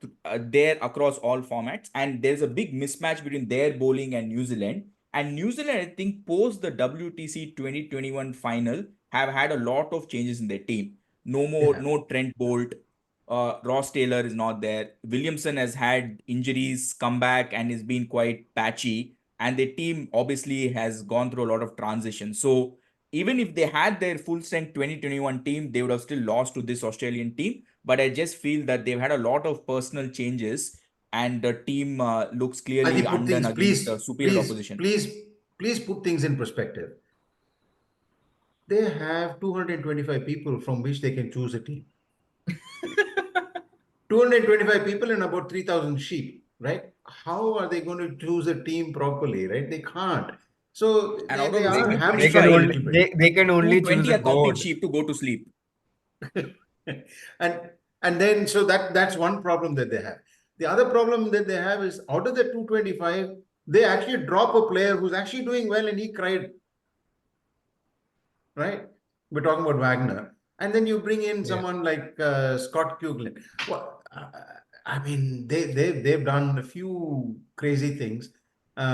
across all formats, and there's a big mismatch between their bowling and New Zealand. And New Zealand, I think, post the WTC 2021 final, have had a lot of changes in their team. No Trent Bolt. Ross Taylor is not there. Williamson has had injuries, come back, and has been quite patchy. And the team obviously has gone through a lot of transition. So even if they had their full strength 2021 team, they would have still lost to this Australian team. But I just feel that they've had a lot of personal changes, and the team looks clearly undone against superior opposition. Please put things in perspective. They have 225 people from which they can choose a team. 225 people and about 3,000 sheep, right? How are they going to choose a team properly, right? They can't. So And out they of are the hamstrung a little bit. They can only choose 220 a are counting goat. sheep to go to sleep. and then so that's one problem that they have. The other problem that they have is out of the 225, they actually drop a player who's actually doing well and he cried. Right? We're talking about Wagner. And then you bring in someone like Scott Kuglin. Well, I mean, they've done a few crazy things. I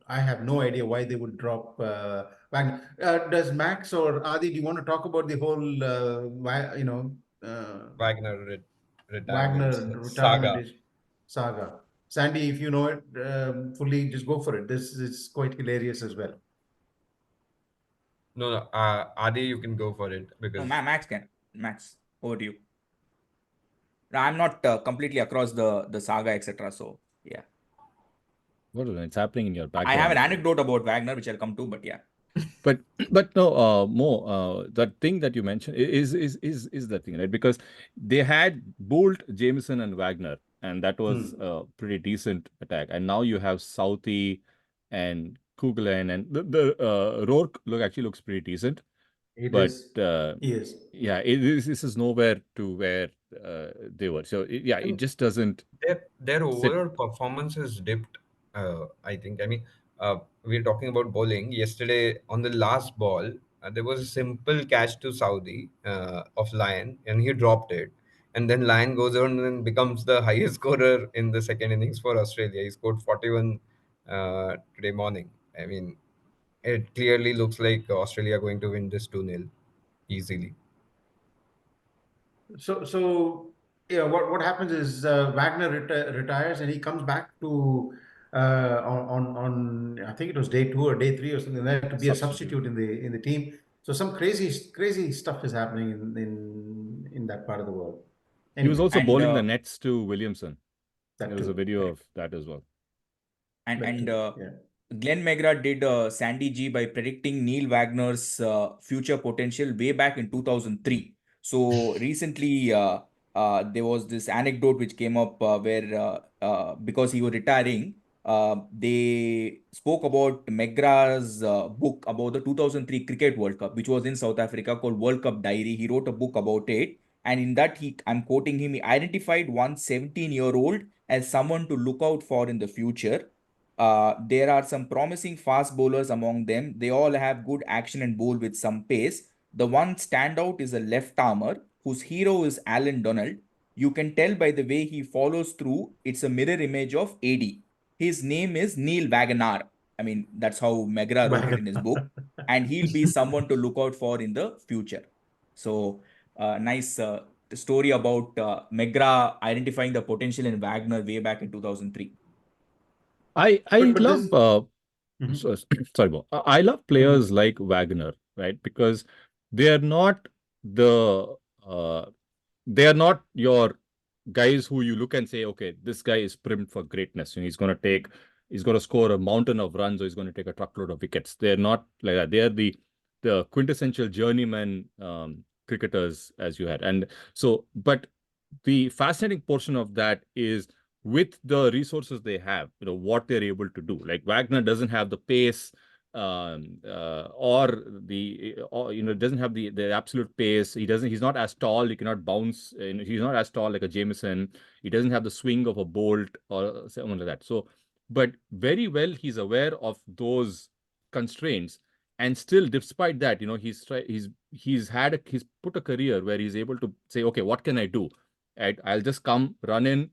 have no idea why they would drop Wagner. Does Max or Adi, do you want to talk about the whole Wagner retirement Wagner saga. retirement saga? Sandy, if you know it fully, just go for it. This is quite hilarious as well. No, Adi, you can go for it because Max can. Max, over to you. I'm not completely across the saga, etc. So yeah, What is it? It's happening in your background. I have an anecdote about Wagner, which I'll come to, but yeah. But no, Mo, that thing that you mentioned is the thing, right? Because they had Bolt, Jameson, and Wagner, and that was a pretty decent attack. And now you have Southey and Kuglen, and the Rourke actually looks pretty decent. Yes. Yeah, this is nowhere to where they were. So it just doesn't. Their overall performance has dipped. I think. I mean, we're talking about bowling. Yesterday on the last ball, there was a simple catch to Saudi of Lyon, and he dropped it. And then Lyon goes on and becomes the highest scorer in the second innings for Australia. He scored 41 today morning. I mean, it clearly looks like Australia are going to win this 2-0 easily. So what happens is Wagner retires and he comes back to on I think it was day 2 or day 3 or something like that to be a substitute in the team. So some crazy stuff is happening in that part of the world. Anyway. He was also bowling the nets to Williamson. There was a video of that as well. Glenn McGrath did Sandy G by predicting Neil Wagner's future potential way back in 2003. So recently, there was this anecdote which came up where because he was retiring, they spoke about McGrath's book about the 2003 Cricket World Cup, which was in South Africa, called World Cup Diary. He wrote a book about it. And in that, I'm quoting him, he identified one 17-year-old as someone to look out for in the future. There are some promising fast bowlers among them. They all have good action and bowl with some pace. The one standout is a left armer whose hero is Alan Donald. You can tell by the way he follows through. It's a mirror image of AD. His name is Neil Wagner. I mean, that's how McGrath wrote it in his book. And he'll be someone to look out for in the future. So, nice story about McGrath identifying the potential in Wagner way back in 2003. I love sorry, Bo. I love players like Wagner, right? Because they are not the they are not your guys who you look and say, okay, this guy is primed for greatness. He's going to score a mountain of runs, or he's going to take a truckload of wickets. They're not like that. They're the quintessential journeyman cricketers as you had. And so, but the fascinating portion of that is with the resources they have, what they're able to do. Like Wagner doesn't have the pace, or doesn't have the absolute pace. He's not as tall. He cannot bounce. He's not as tall like a Jameson. He doesn't have the swing of a Bolt or someone like that. So, but very well, he's aware of those constraints, and still, despite that, he's put a career where he's able to say, okay, what can I do? I'll just come, run in,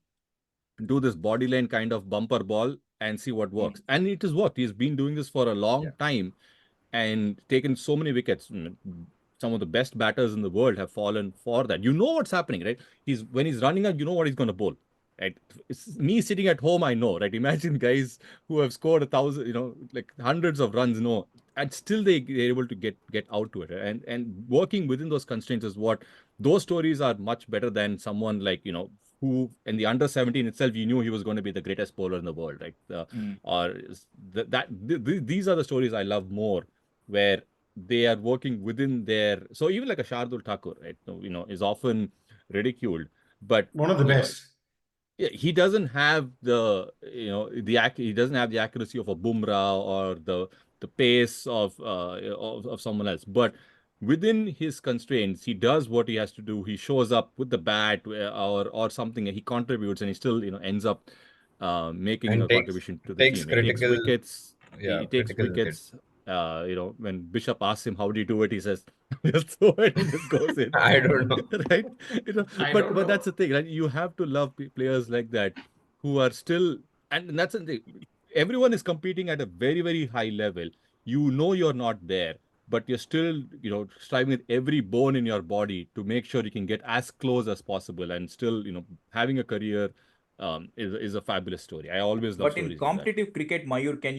do this body lane kind of bumper ball and see what works. And it has worked. He's been doing this for a long time and taken so many wickets. Some of the best batters in the world have fallen for that. You know what's happening, right? When he's running out, you know what he's going to bowl. Right? It's me sitting at home, I know, right? Imagine guys who have scored 1,000, like hundreds of runs, and still they're able to get out to it. And working within those constraints is what those stories are much better than someone like, who in the under 17 itself, you knew he was going to be the greatest bowler in the world, right? These are the stories I love more, where they are working within their. So even like a Shardul Thakur, right? Is often ridiculed, but one of the best. He doesn't have the he doesn't have the accuracy of a Bumrah or the pace of someone else, but within his constraints, he does what he has to do. He shows up with the bat or something, and he contributes, and he still ends up making a contribution to the team. He takes wickets. He takes wickets. When Bishop asks him how do you do it, he says, "Just throw it and just goes in." I don't know, right? But that's the thing, right? You have to love players like that who are still, and that's the thing. Everyone is competing at a very, very high level. You're not there, but you're still, striving with every bone in your body to make sure you can get as close as possible, and still, having a career is a fabulous story. I always love stories. But in competitive cricket, Mayur, can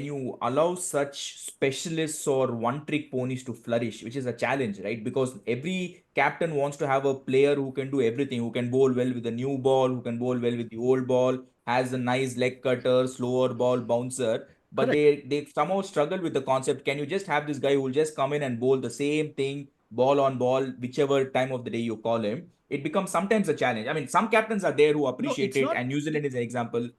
you allow such specialists or one-trick ponies to flourish, which is a challenge, right? Because every captain wants to have a player who can do everything, who can bowl well with the new ball, who can bowl well with the old ball, has a nice leg cutter, slower ball bouncer. But they somehow struggle with the concept. Can you just have this guy who will just come in and bowl the same thing, ball on ball, whichever time of the day you call him? It becomes sometimes a challenge. I mean, some captains are there who appreciate it, and New Zealand is an example.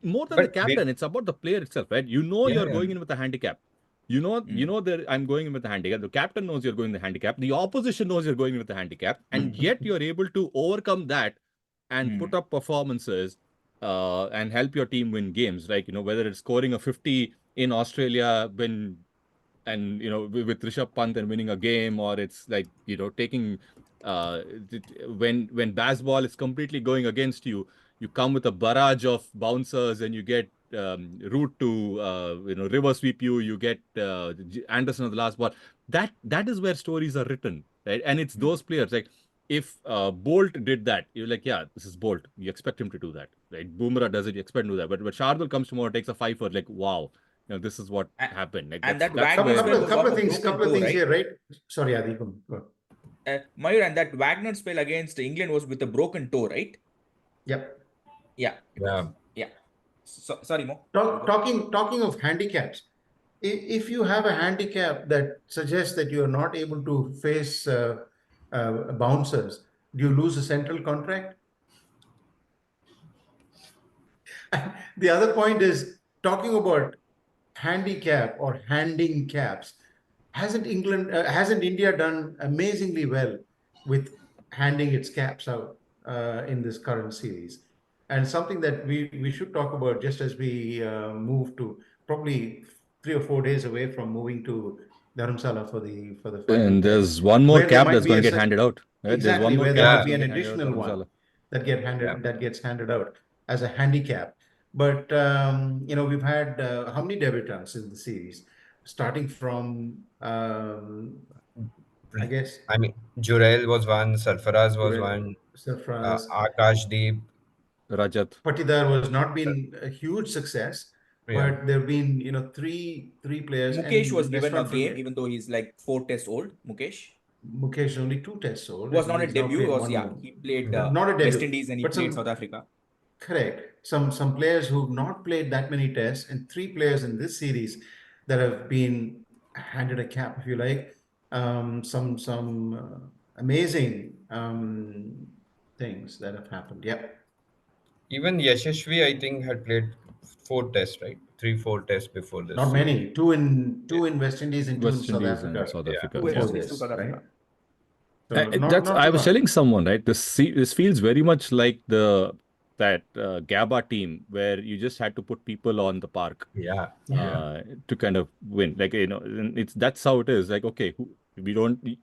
More than the captain, it's about the player itself, right? You're going in with a handicap. That I'm going in with a handicap. The captain knows you're going with the handicap. The opposition knows you're going in with the handicap, and yet you're able to overcome that and put up performances and help your team win games. Like whether it's scoring a 50 in Australia with Rishabh Pant and winning a game, or it's like taking when baseball is completely going against you. You come with a barrage of bouncers, and you get Root to river sweep you. You get Anderson on the last ball. That is where stories are written, right? And it's those players. Like if Bolt did that, you're like, yeah, this is Bolt. You expect him to do that, right? Bumrah does it. You expect him to do that. But Shardul comes tomorrow, takes a 5 for like, wow, this is what happened. Like and that's couple of things here, right? Sorry, Adi, go on. Mayur, and that Wagner spell against England was with a broken toe, right? Yep. Yeah. Sorry, Mo. Talking of handicaps, if you have a handicap that suggests that you are not able to face bouncers, do you lose a central contract? The other point is talking about handicap or handing caps. Hasn't India done amazingly well with handing its caps out in this current series? And something that we should talk about just as we move to probably 3 or 4 days away from moving to Dharamsala for the final. And there's one more cap that's going to get handed out. Right? Exactly, where there will be an additional one that gets handed out as a handicap. But we've had how many debutants in the series, starting from I guess. I mean, Jurel was one, Sarfaraz was one, Akashdeep, Rajat. Patidar was not been a huge success, but there have been three players. Mukesh was given a game, even though he's like 4 tests old. Mukesh. Mukesh is only 2 tests old. Was and not a he's now debut, played was, one yeah, more. he played Not a West debut, Indies and he but played some South Africa. correct. Some players who've not played that many tests, and 3 players in this series that have been handed a cap, if you like. Some amazing things that have happened. Yep. Even Yashashvi, I think, had played 4 tests, right? 3, 4 tests before this. Not So, many. Two in West Indies and 2 in West South Indies and Africa South yeah. Africa. Two West Yeah. before Indies to this, South right? Africa. So That's not I too was much. telling someone, right? This feels very much like that GABA team where you just had to put people on the park Yeah. to kind of win. Like, and that's how it is. Like, okay, we don't. You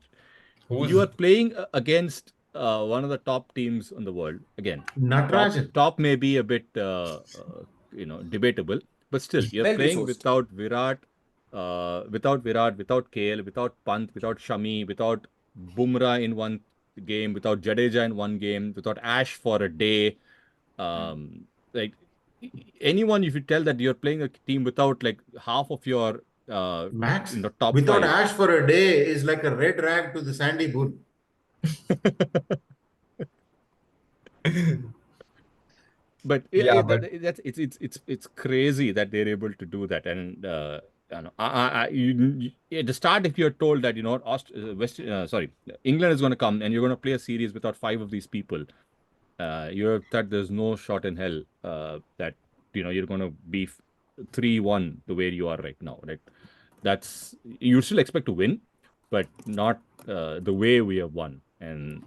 Who's are playing against one of the top teams in the world. Again, Natarajan. top may be a bit debatable, but still you're Well playing resourced. without Virat, without KL, without Pant, without Shami, without Bumrah in one game, without Jadeja in one game, without Ash for a day. Like anyone, if you tell that you're playing a team without like half of your Max, top without 5. Ash for a day is like a red rag to the sandy bull. But Yeah, but it's crazy that they're able to do that. And at the start, if you're told that England is going to come and you're going to play a series without 5 of these people, you have thought there's no shot in hell that you're going to be 3-1 the way you are right now. Right? That's you still expect to win, but not the way we have won. And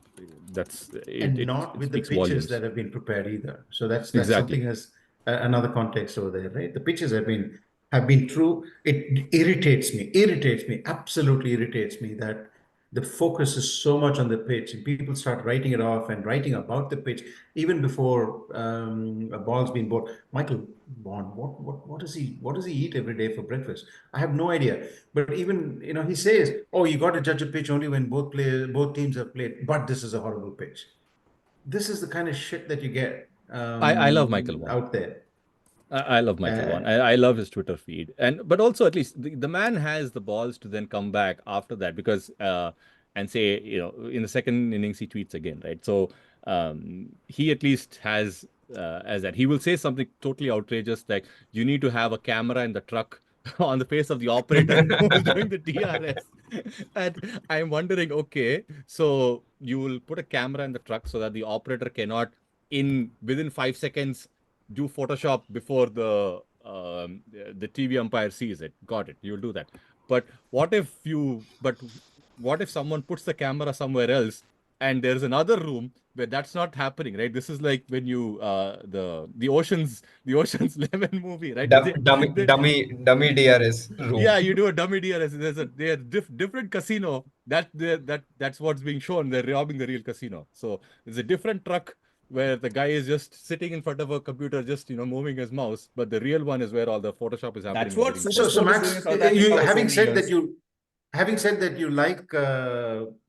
that's And not it with the speaks pitches volumes. that have been prepared either. So that's Exactly. something as another context over there, right? The pitches have been true. It irritates me, absolutely irritates me that the focus is so much on the pitch and people start writing it off and writing about the pitch even before a ball's been bought. Michael Vaughan, what does he eat every day for breakfast? I have no idea. But even he says, "Oh, you got to judge a pitch only when both teams have played." But this is a horrible pitch. This is the kind of shit that you get I love Michael Vaughan. out there. I love Michael Vaughan. I love his Twitter feed, but also at least the man has the balls to then come back after that because and say in the second innings he tweets again, right? So he at least has as that he will say something totally outrageous like you need to have a camera in the truck on the face of the operator who's doing the DRS. And I'm wondering, okay, so you will put a camera in the truck so that the operator cannot within 5 seconds do Photoshop before the TV umpire sees it. Got it. You'll do that. But what if someone puts the camera somewhere else and there's another room where that's not happening, right? This is like when you the Ocean's 11 movie, right? dummy DRS room. Yeah, you do a dummy DRS. They're different casino. That's what's being shown. They're robbing the real casino. So it's a different truck where the guy is just sitting in front of a computer, just moving his mouse. But the real one is where all the Photoshop is happening. That's what So Supersport is Max, doing in South Africa for so having many said years. that you like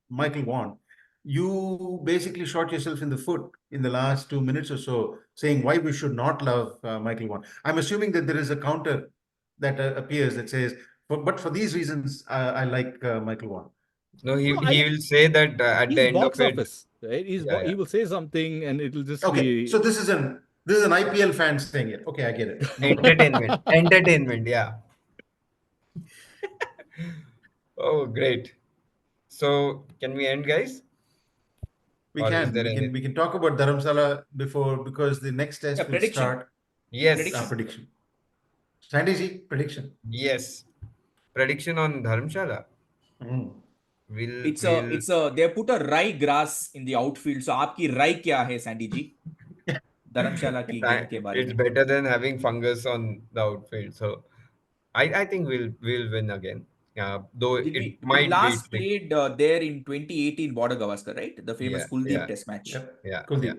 Michael Vaughan, you basically shot yourself in the foot in the last 2 minutes or so, saying why we should not love Michael Vaughan. I'm assuming that there is a counter that appears that says, but for these reasons, I like Michael Vaughan. No, he No, he will say that at he's the end box of it. office, right? Yeah. He will say something and it'll just Okay, be so this is an IPL fan saying it. Okay, I get it. No problem. Entertainment. Yeah. Oh, great. So, can we end, guys? We Or is can there any? we can talk about Dharamsala because the next test Yeah, will prediction. start. Yes. Our prediction. Sandy prediction. Yes. Prediction on Dharamsala. Mm. It's a they put a rye grass in the outfield. So आपकी rye क्या है Sandy जी? धर्मशाला की गेंद के बारे It's में. better than having fungus on the outfield. So, I think we'll win again. Though it We might be last played there in 2018 Border Gavaskar, right? The famous Yeah, Kuldeep yeah. test match. Yep. Yeah. Kuldeep.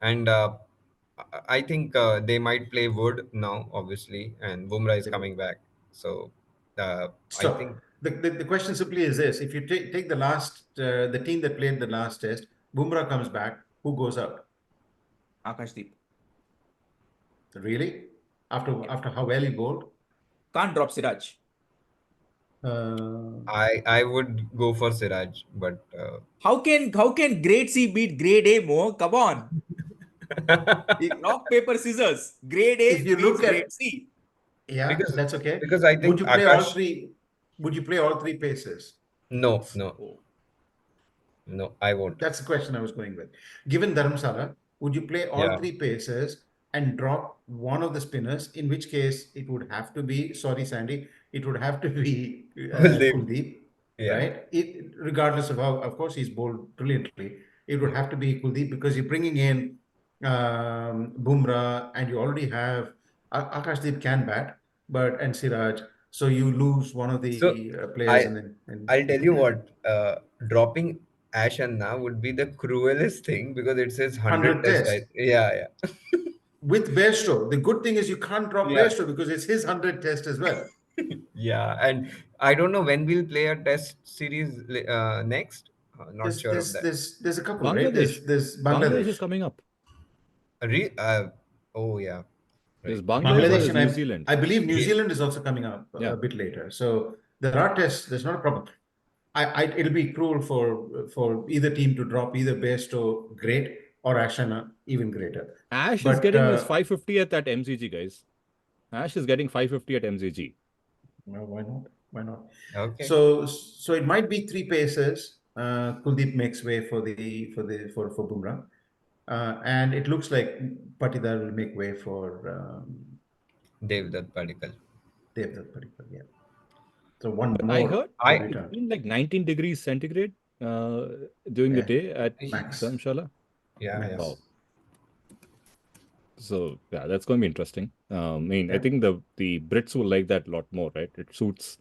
And I think they might play Wood now, obviously, and Bumrah is coming back. So I So think the question simply is this: if you take the team that played the last test, Bumrah comes back, who goes out? Akashdeep. Really? After how well he bowled? Can't drop Siraj. I would go for Siraj, but How can grade C beat grade A, Mo? Come on. Rock, paper, scissors. Grade If A you beats look at, grade C. yeah, because that's okay. I Would think you play all Akash. three? Would you play all three paces? No, Oh. no, I won't. That's the question I was going with. Given Dharamsala, would you play all Yeah. three paces and drop one of the spinners? In which case, it would have to be, sorry, Sandy, it would have to be Kuldeep. Kuldeep, Yeah. right? Regardless of how, of course, he's bowled brilliantly. It would have to be Kuldeep because you're bringing in Bumrah and you already have Akashdeep can bat, and Siraj. So you lose one of So the players I and I'll tell you what, dropping Ashan now would be the cruelest thing because it says 100 100 test. test. Yeah. With Bairstow. The good thing is you can't drop Yeah. Bairstow because it's his 100 test as well. Yeah, and I don't know when we'll play a test series next. Not There's sure of that. there's a couple, right? Bangladesh. There's Bangladesh is Bangladesh. coming up. Oh yeah, There's right. Bangladesh and Bangladesh there's and New Zealand. I believe New Ye- Zealand is also coming up Yeah. a bit later. So there are tests. There's not a problem. It'll be cruel for either team to drop either Bairstow great or Ashana even greater. Ash is But getting his 550th at MCG, guys. Ash is getting 550 at MCG. well, why not? Why not? Okay. So it might be three paces. Kuldeep makes way for Bumrah, and it looks like Patidar will make way for Devdutt Padikkal. Devdutt Padikkal. Yeah. So one But more. I heard I- it's been like 19 degrees centigrade during the Yeah. day at Max. Dharamsala. Yeah, Max. yeah. Wow. So yeah, that's going to be interesting. I mean, I Yeah. think the Brits will like that a lot more, right? It suits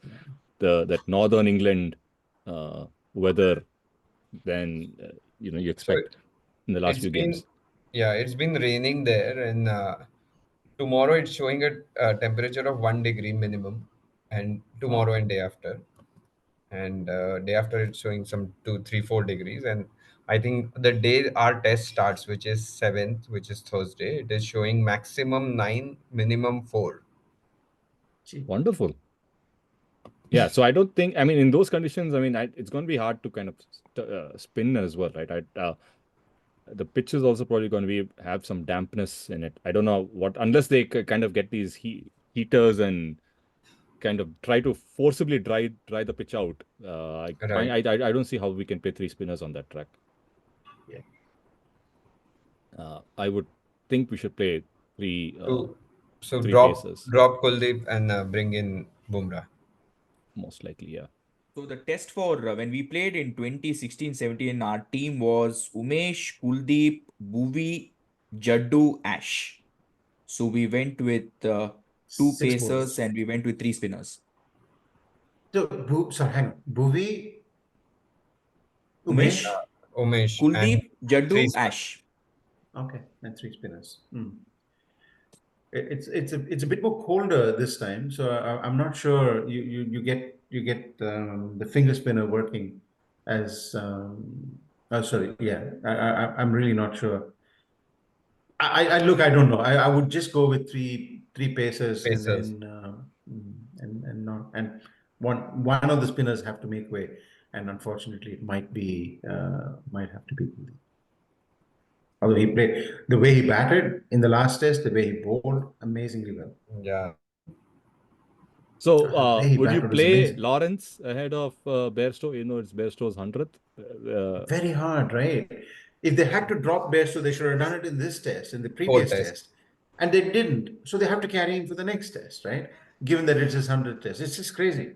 that Northern England weather than you expect in the last It's few been games. it's been raining there, and tomorrow it's showing a temperature of 1 degree minimum, and tomorrow and day after, and day after it's showing some 2, 3, 4 degrees, and I think the day our test starts, which is 7th, which is Thursday, it is showing maximum 9, minimum 4. Gee. Wonderful. Yeah, so I don't think, I mean, in those conditions, I mean, it's going to be hard to kind of spin as well, right? The pitch is also probably going to have some dampness in it. I don't know unless they kind of get these heaters and kind of try to forcibly dry the pitch out. Right. I don't see how we can play three spinners on that track. Yeah. I would think we should play three. So three drop paces. Kuldeep and bring in Bumrah. Most likely, yeah. So the test for when we played in 2016-17, our team was Umesh, Kuldeep, Bhuvi, Jaddu, Ash. So we went with 2 Six pacers bowlers. and we went with 3 spinners. So, sorry, hang on. Bhuvi, Umesh, Umesh Kuldeep, and Jaddu, three- Ash. Okay, and 3 spinners. It's a bit more colder this time, so I'm not sure you get the finger spinner working as sorry, yeah, I'm really not sure. I look, I don't know. I would just go with three pacers and Pacers. then and not and one of the spinners have to make way, and unfortunately it might have to be. Although he played the way he batted in the last test, the way he bowled, amazingly well. Yeah. So, The way he would you batted was play amazing. Lawrence ahead of Bairstow? It's Bairstow's 100th. Very hard, right? If they had to drop Bairstow, they should have done it in this test, in the previous test. test, and they didn't. So they have to carry him for the next test, right? Given that it's his 100th test, it's just crazy.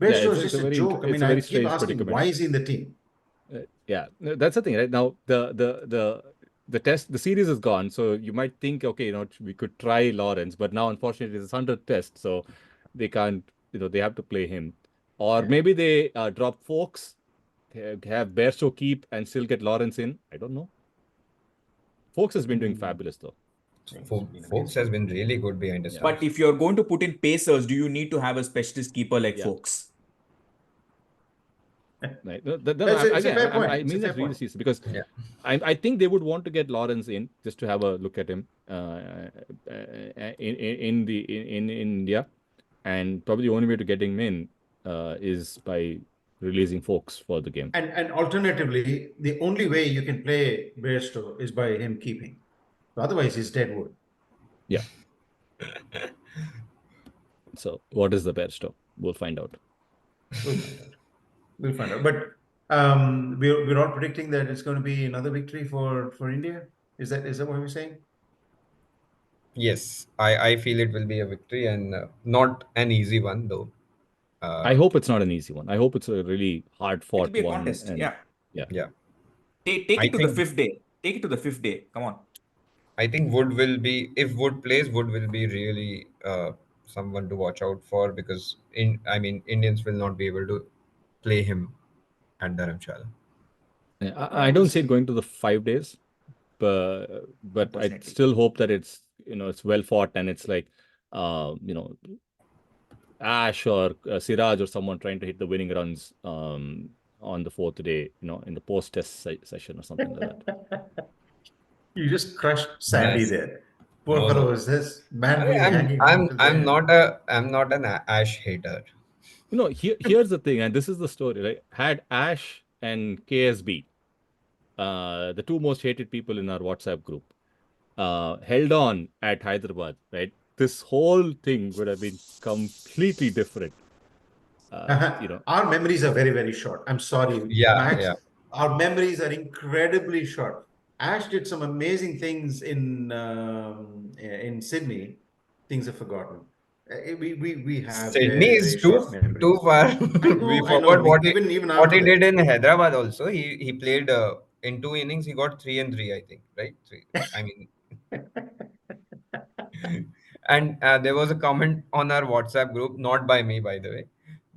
Bairstow is just a joke. I mean, I keep asking, why is he in the team? Yeah, that's the thing, right? Now the series is gone, so you might think, okay, we could try Lawrence, but now unfortunately it's 100th test, so they can't, they have to play him, or maybe they drop Folks, have Bairstow keep and still get Lawrence in. I don't know. Folks has been doing fabulous though. Folks has been really good behind us. But if you're going to put in pacers, do you need to have a specialist keeper like Folks? Right. It's a fair point. I mean that really seriously because I think they would want to get Lawrence in just to have a look at him in India. and probably the only way to get him in is by releasing folks for the game. And alternatively, the only way you can play Bairstow is by him keeping. Otherwise, he's dead wood. Yeah. So what is the Bairstow? We'll find out. We'll find out. But we're all predicting that it's going to be another victory for India. Is that what we're saying? Yes, I feel it will be a victory, and not an easy one though. I hope it's not an easy one. I hope it's a really hard fought It'll be a one. contest. And, Yeah. Yeah. Take I it to the think- fifth day. Take it to the fifth day. Come on. I think Wood will be, if Wood plays, Wood will be really someone to watch out for, because Indians will not be able to play him at Dharamsala. I don't see it going to the 5 days, but I Unfortunately. still hope that it's well fought, and it's like Ash or Siraj or someone trying to hit the winning runs on the fourth day, in the post-test session or something like that. You just crushed Sandy Yes. there. Poor No, fellow, no. is this man really hanging I'm on to the- not an Ash hater. Here's the thing, and this is the story, right? Had Ash and KSB, the two most hated people in our WhatsApp group, held on at Hyderabad, right? This whole thing would have been completely different. Our memories are very, very short. I'm sorry, Yeah, Max. yeah. Our memories are incredibly short. Ash did some amazing things in Sydney. Things are forgotten. We have Sydney very, is very short memories. too far. I We know. forgot what Even he after that. did in Hyderabad also. He played in 2 innings. He got 3 and 3, I think. Right? And there was a comment on our WhatsApp group, not by me, by the way,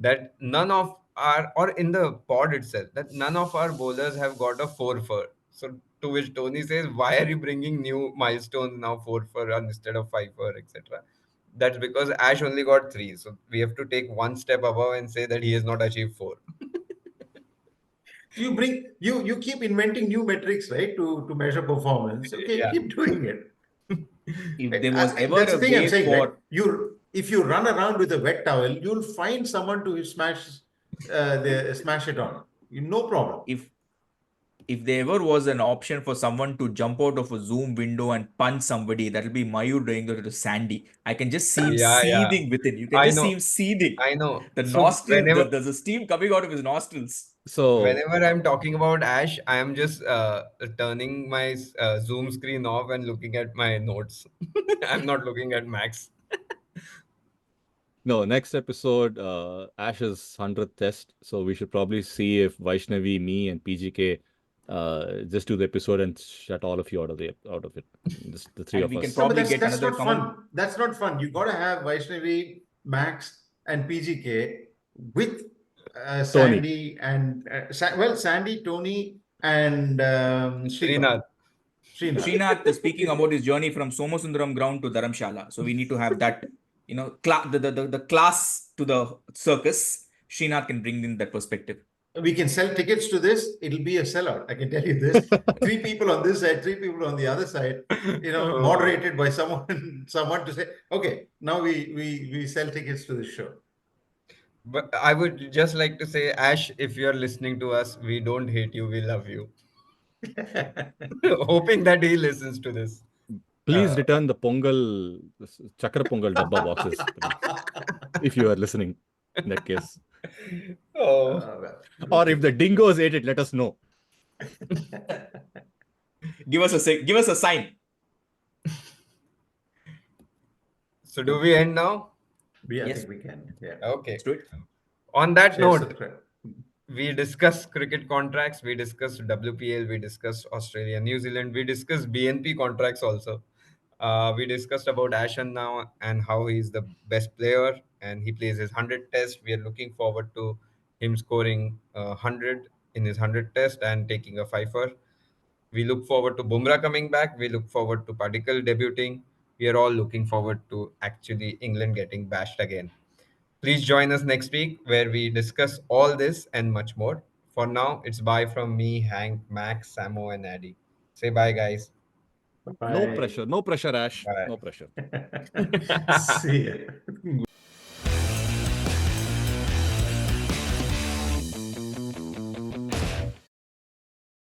that none of our, or in the pod itself, that none of our bowlers have got a 4 for. So to which Tony says, why are you bringing new milestones now, 4 for instead of 5 for, etc. That's because Ash only got 3. So we have to take one step above and say that he has not achieved 4. You keep inventing new metrics, right, to measure performance. Okay, Yeah. keep doing it. If there was ever That's a the thing I'm way saying, for right? If you run around with a wet towel, you'll find someone to smash it on. No problem. if there ever was an option for someone to jump out of a Zoom window and punch somebody, that'll be Mayur doing it to Sandy. I can just see him Yeah, yeah. seething within. You can I just know. see him seething. I know. The So nostril, whenever- there's a steam coming out of his nostrils. So Whenever I'm talking about Ash, I am just turning my Zoom screen off and looking at my notes. I'm not looking at Max. No, next episode, Ash's 100th test. So we should probably see if Vaishnavi, me, and PGK just do the episode and shut all of you out of it. Just the three And of we us. can probably get that's another not common. fun. That's not fun. You got to have Vaishnavi, Max, and PGK with Sandy and Sandy, Tony, and Srinath. Srinath is speaking about his journey from Somasundaram ground to Dharamshala. So we need to have that, the class to the circus. Srinath can bring in that perspective. We can sell tickets to this. It'll be a sellout. I can tell you this. 3 people on this side, 3 people on the other side. Moderated by someone to say, okay, now we sell tickets to this show. But I would just like to say, Ash, if you're listening to us, we don't hate you. We love you. Hoping that he listens to this. Please return the Pongal, Chakra Pongal Dabba boxes, if you are listening in that case. Oh. Or if the dingoes ate it, let us know. Give us a sign. So do we end now? I Yes. think we can. Yeah. Okay. Let's do it. On that Share, note, subscribe. we discussed cricket contracts, we discussed WPL, we discussed Australia, New Zealand, we discussed BNP contracts also. We discussed about Ashan now and how he's the best player and he plays his 100 test. We are looking forward to him scoring 100 in his 100 test and taking a fifer. We look forward to Bumrah coming back. We look forward to Padikkal debuting. We are all looking forward to actually England getting bashed again. Please join us next week where we discuss all this and much more. For now, it's bye from me, Hank, Max, Samo, and Addy. Say bye, guys. No pressure, Ash. Bye. No pressure. See ya.